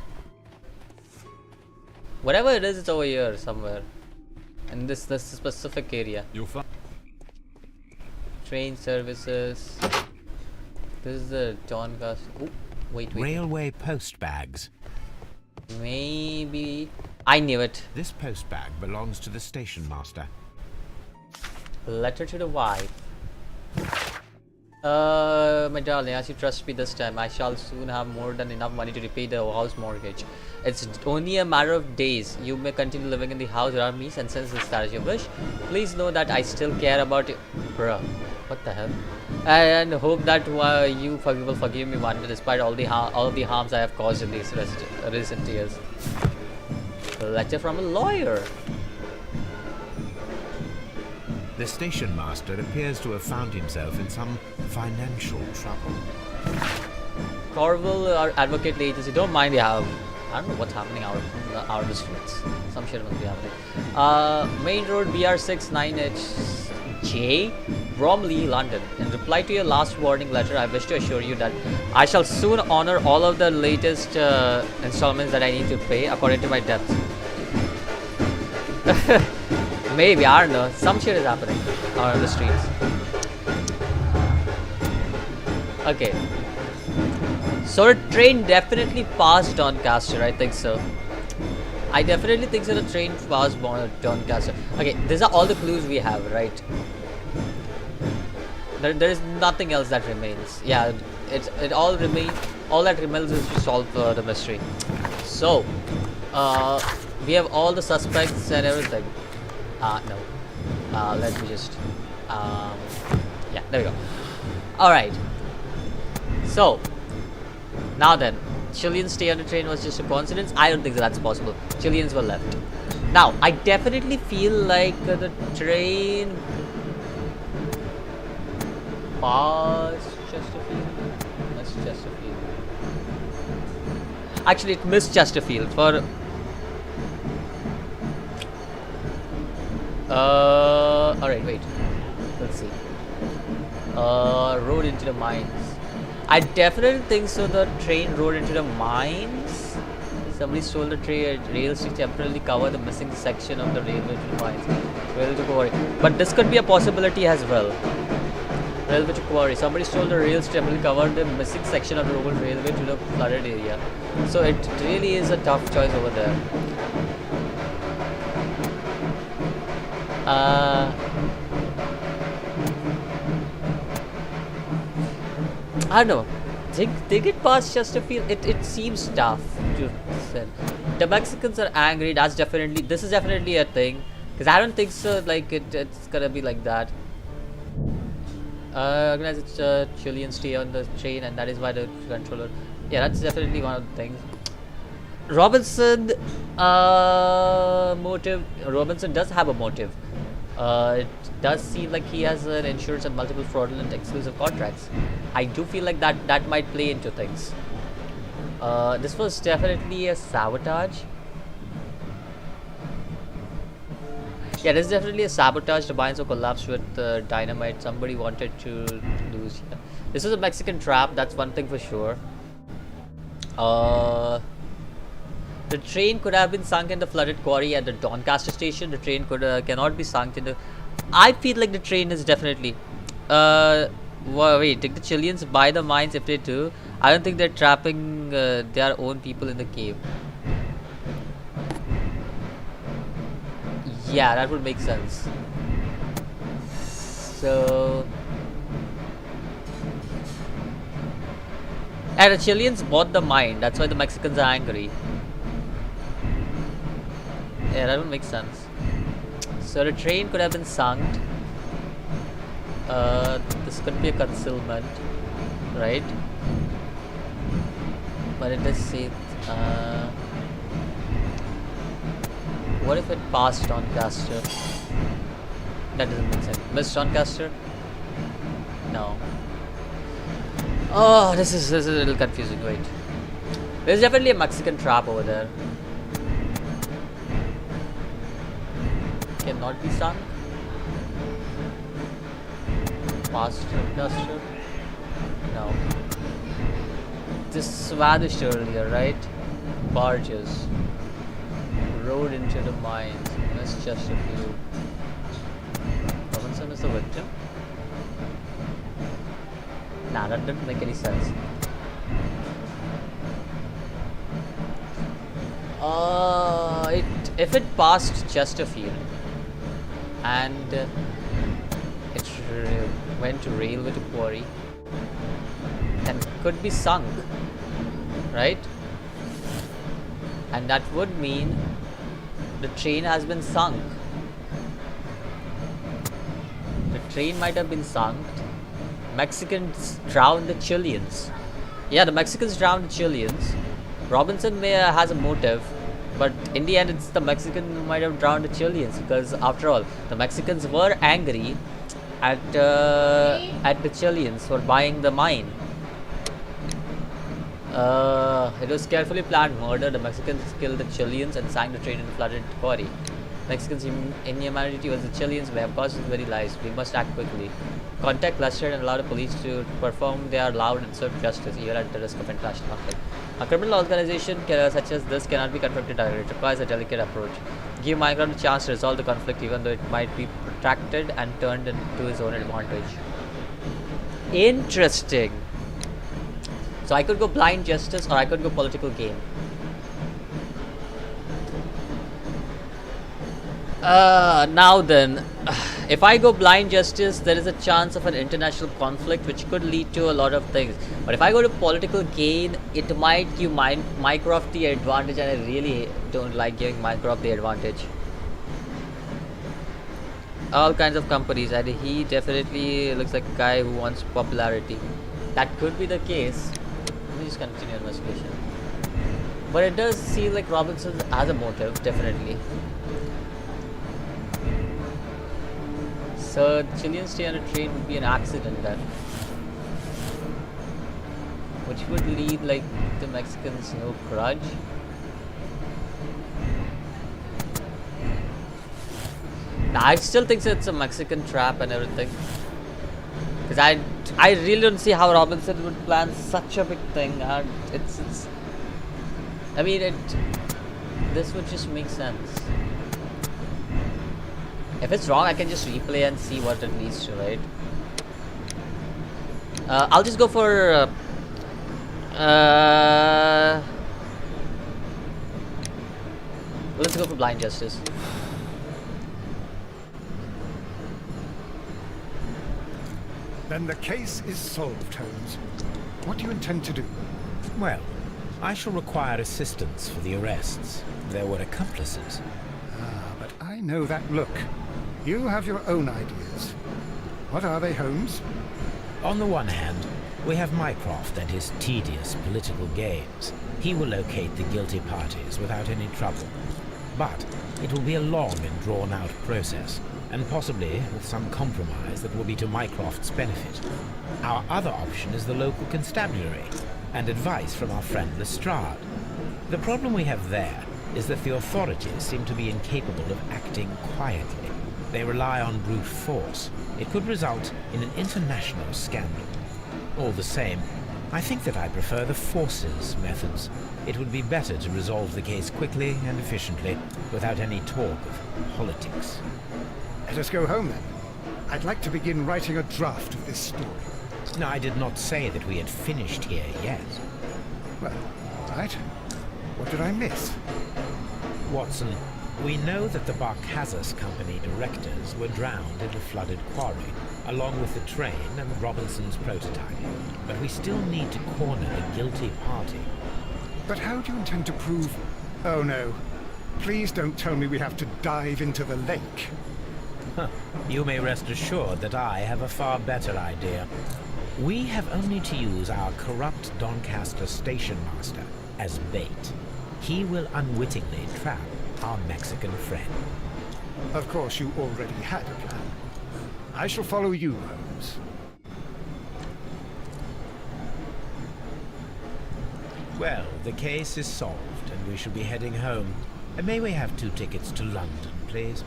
Whatever it is, it's over here somewhere. In this specific area. You'll find Train services. This is the Doncaster. Oh, wait. Railway post bags. Maybe. I knew it. This post bag belongs to the station master. Letter to the wife. My darling, as you trust me this time, I shall soon have more than enough money to repay the house mortgage. It's only a matter of days. You may continue living in the house around me, and since that is your wish, please know that I still care about you. Bruh, what the hell? And hope that you will forgive me one day, despite all the harms I have caused in these recent years. A letter from a lawyer. The station master appears to have found himself in some financial trouble. Corville, our advocate agency, don't mind the I don't know what's happening out of the streets. Some shit must be happening. Main Road BR6 9HJ, Bromley, London. In reply to your last warning letter, I wish to assure you that I shall soon honor all of the latest installments that I need to pay according to my debts. Maybe, I don't know. Some shit is happening out on the streets. Okay. So the train definitely passed Doncaster, I think so. I definitely think so the train passed Doncaster. Okay, these are all the clues we have, right? There is nothing else that remains. Yeah, it all remains. All that remains is to solve the mystery. So, we have all the suspects and everything. No. Let me just. Yeah, there we go. Alright. So, now then, Chileans stay on the train was just a coincidence? I don't think that's possible. Chileans were left. Now, I definitely feel like the train passed Chesterfield. Missed Chesterfield. Actually, it missed Chesterfield for. Alright, wait. Let's see. Rode into the mines. I definitely think so. The train rode into the mines. Somebody stole the rails to temporarily cover the missing section of the railway to the mines. Railway to Quarry. But this could be a possibility as well. Railway to Quarry. Somebody stole the rails to temporarily cover the missing section of the old railway to the flooded area. So it really is a tough choice over there. I don't know. They get past Chesterfield. It seems tough to sell. The Mexicans are angry. This is definitely a thing. Because I don't think so. Like it's gonna be like that. Organize Chilean stay on the train, and that is why the controller. Yeah, that's definitely one of the things. Robinson motive. Robinson does have a motive. It does seem like he has an insurance and multiple fraudulent exclusive contracts. I do feel like that might play into things. This was definitely a sabotage. Yeah, this is definitely a sabotage. The mines were collapsed with dynamite. Somebody wanted to lose. Yeah. This was a Mexican trap. That's one thing for sure. The train could have been sunk in the flooded quarry at the Doncaster station. The train cannot be sunk in the. I feel like the train is definitely. Wait, did the Chileans buy the mines? If they do, I don't think they're trapping their own people in the cave. Yeah, that would make sense. So. And the Chileans bought the mine. That's why the Mexicans are angry. Yeah, that would make sense. So the train could have been sunk. This could be a concealment, right? But it does say. What if it passed Doncaster? That doesn't make sense. Missed Doncaster? No. Oh, this is a little confusing. Wait. There's definitely a Mexican trap over there. Cannot be sunk. Past Doncaster? No. This vanished earlier, right? Barges. Rode into the mines. Missed Chesterfield. Robinson is the victim? Nah, that didn't make any sense. If it passed Chesterfield and it went to railway to Quarry, then it could be sunk, right? And that would mean the train has been sunk. The train might have been sunk. Mexicans drowned the Chileans. Yeah, the Mexicans drowned the Chileans. Robinson has a motive, but in the end it's the Mexican who might have drowned the Chileans, because after all, the Mexicans were angry at the Chileans for buying the mine. It was carefully planned murder. The Mexicans killed the Chileans and sank the train in flooded quarry. Mexicans' inhumanity was the Chileans may have caused this very lies. We must act quickly. Contact Lester and allow the police to perform their loud and swift justice, even at the risk of international conflict. A criminal organization such as this cannot be confronted directly. It requires a delicate approach. Give Minecraft a chance to resolve the conflict, even though it might be protracted and turned into his own advantage. Interesting. So I could go blind justice, or I could go political gain. Now then, if I go blind justice, there is a chance of an international conflict which could lead to a lot of things. But if I go to political gain, it might give Mycroft the advantage, and I really don't like giving Mycroft the advantage. All kinds of companies, and he definitely looks like a guy who wants popularity. That could be the case. Let me just continue investigation. But it does seem like Robinson has a motive, definitely. So Chilean stay on a train would be an accident then, which would leave like the Mexicans no grudge. Nah, I still think it's a Mexican trap and everything, because I really don't see how Robinson would plan such a big thing. It's I mean this would just make sense. If it's wrong, I can just replay and see what it leads to, right? I'll just go for let's go for blind justice. Then the case is solved, Holmes. What do you intend to do? Well, I shall require assistance for the arrests. There were accomplices. Ah, but I know that look. You have your own ideas. What are they, Holmes? On the one hand, we have Mycroft and his tedious political games. He will locate the guilty parties without any trouble. But it will be a long and drawn-out process, and possibly with some compromise that will be to Mycroft's benefit. Our other option is the local constabulary, and advice from our friend Lestrade. The problem we have there is that the authorities seem to be incapable of acting quietly. They rely on brute force. It could result in an international scandal. All the same, I think that I prefer the forces methods. It would be better to resolve the case quickly and efficiently, without any talk of politics. Let us go home then. I'd like to begin writing a draft of this story. No, I did not say that we had finished here yet. Well, all right. What did I miss? Watson, we know that the Barcazas Company directors were drowned in the flooded quarry, along with the train and Robinson's prototype. But we still need to corner the guilty party. But how do you intend to prove... Oh no. Please don't tell me we have to dive into the lake. Huh. You may rest assured that I have a far better idea. We have only to use our corrupt Doncaster station master as bait. He will unwittingly trap our Mexican friend. Of course, you already had a plan. I shall follow you, Holmes. Well, the case is solved, and we shall be heading home. May we have 2 tickets to London, please?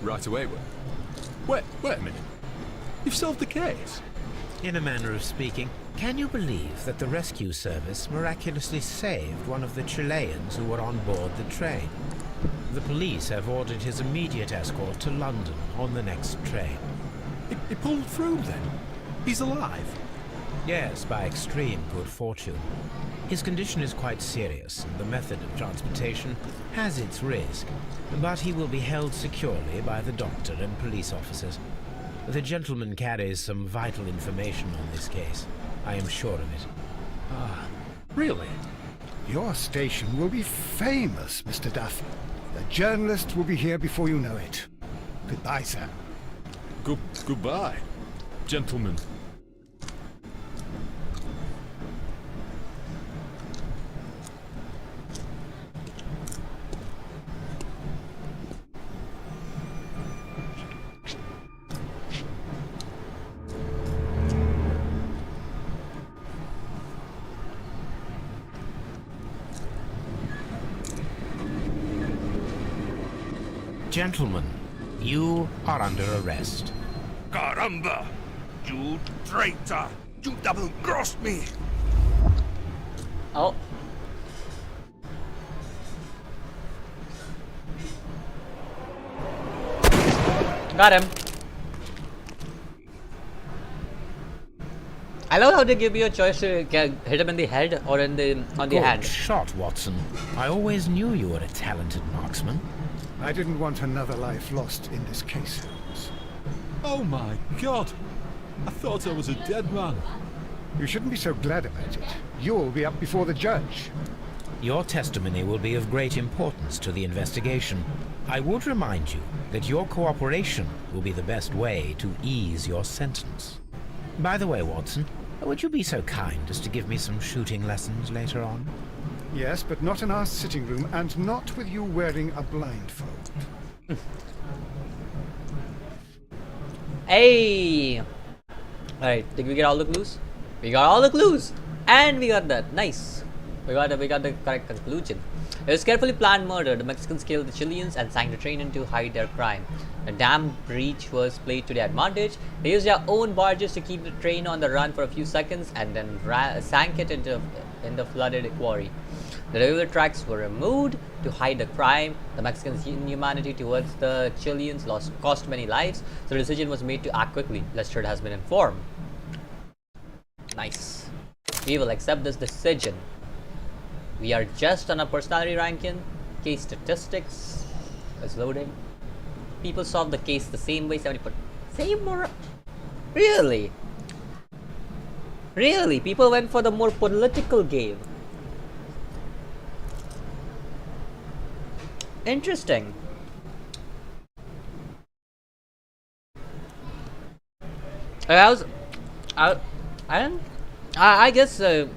Right away, Wait a minute. You've solved the case? In a manner of speaking. Can you believe that the rescue service miraculously saved one of the Chileans who were on board the train? The police have ordered his immediate escort to London on the next train. He pulled through then? He's alive? Yes, by extreme good fortune. His condition is quite serious, and the method of transportation has its risk, but he will be held securely by the doctor and police officers. The gentleman carries some vital information on this case. I am sure of it. Ah, really? Your station will be famous, Mr. Duff. The journalist will be here before you know it. Goodbye, sir. Goodbye, gentlemen. Gentlemen, you are under arrest. Caramba! You traitor! You double-crossed me! Oh. Got him. I love how they give you a choice to hit him in the head or on the hand. Good shot, Watson. I always knew you were a talented marksman. I didn't want another life lost in this case, Holmes. Oh my God! I thought I was a dead man. You shouldn't be so glad about it. You'll be up before the judge. Your testimony will be of great importance to the investigation. I would remind you that your cooperation will be the best way to ease your sentence. By the way, Watson, would you be so kind as to give me some shooting lessons later on? Yes, but not in our sitting room, and not with you wearing a blindfold. Hey! Alright, did we get all the clues? We got all the clues! And we got that. Nice. We got the correct conclusion. It was carefully planned murder. The Mexicans killed the Chileans and sank the train in to hide their crime. The dam breach was played to their advantage. They used their own barges to keep the train on the run for a few seconds and then sank it in the flooded quarry. The railway tracks were removed to hide the crime. The Mexicans' inhumanity towards the Chileans cost many lives, so the decision was made to act quickly. Lestrade has been informed. Nice. We will accept this decision. We are just on a personality ranking. Case statistics is loading. People solve the case the same way, 70%. Same more? Really? Really? People went for the more political game. Interesting. I guess having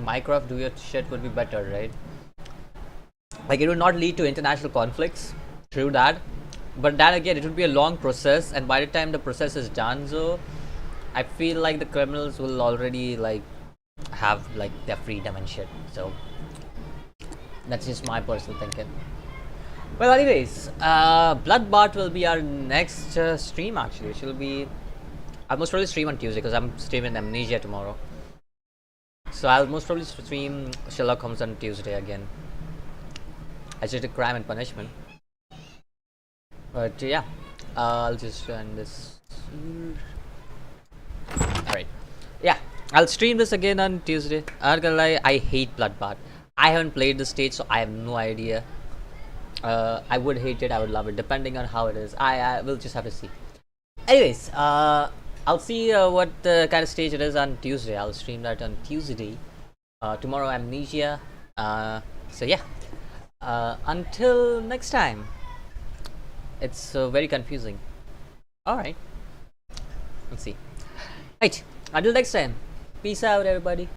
Mycroft do your shit would be better, right? Like it would not lead to international conflicts. True that. But then again, it would be a long process, and by the time the process is done, so I feel like the criminals will already like have like their freedom and shit. So that's just my personal thinking. Well, anyways, Bloodbath will be our next stream. Actually, it will be. I'll most probably stream on Tuesday because I'm streaming Amnesia tomorrow. So I'll most probably stream Sherlock Holmes on Tuesday again. I just did Crime and Punishment. But yeah, I'll just end this. Alright. Yeah, I'll stream this again on Tuesday. I'm not gonna lie, I hate Bloodbath. I haven't played this stage, so I have no idea. I would hate it, I would love it, depending on how it is. I will just have to see. Anyways, I'll see what kind of stage it is on Tuesday. I'll stream that on Tuesday. Tomorrow, Amnesia. So yeah. Until next time. It's very confusing. Alright. Let's see. Right. Until next time. Peace out, everybody.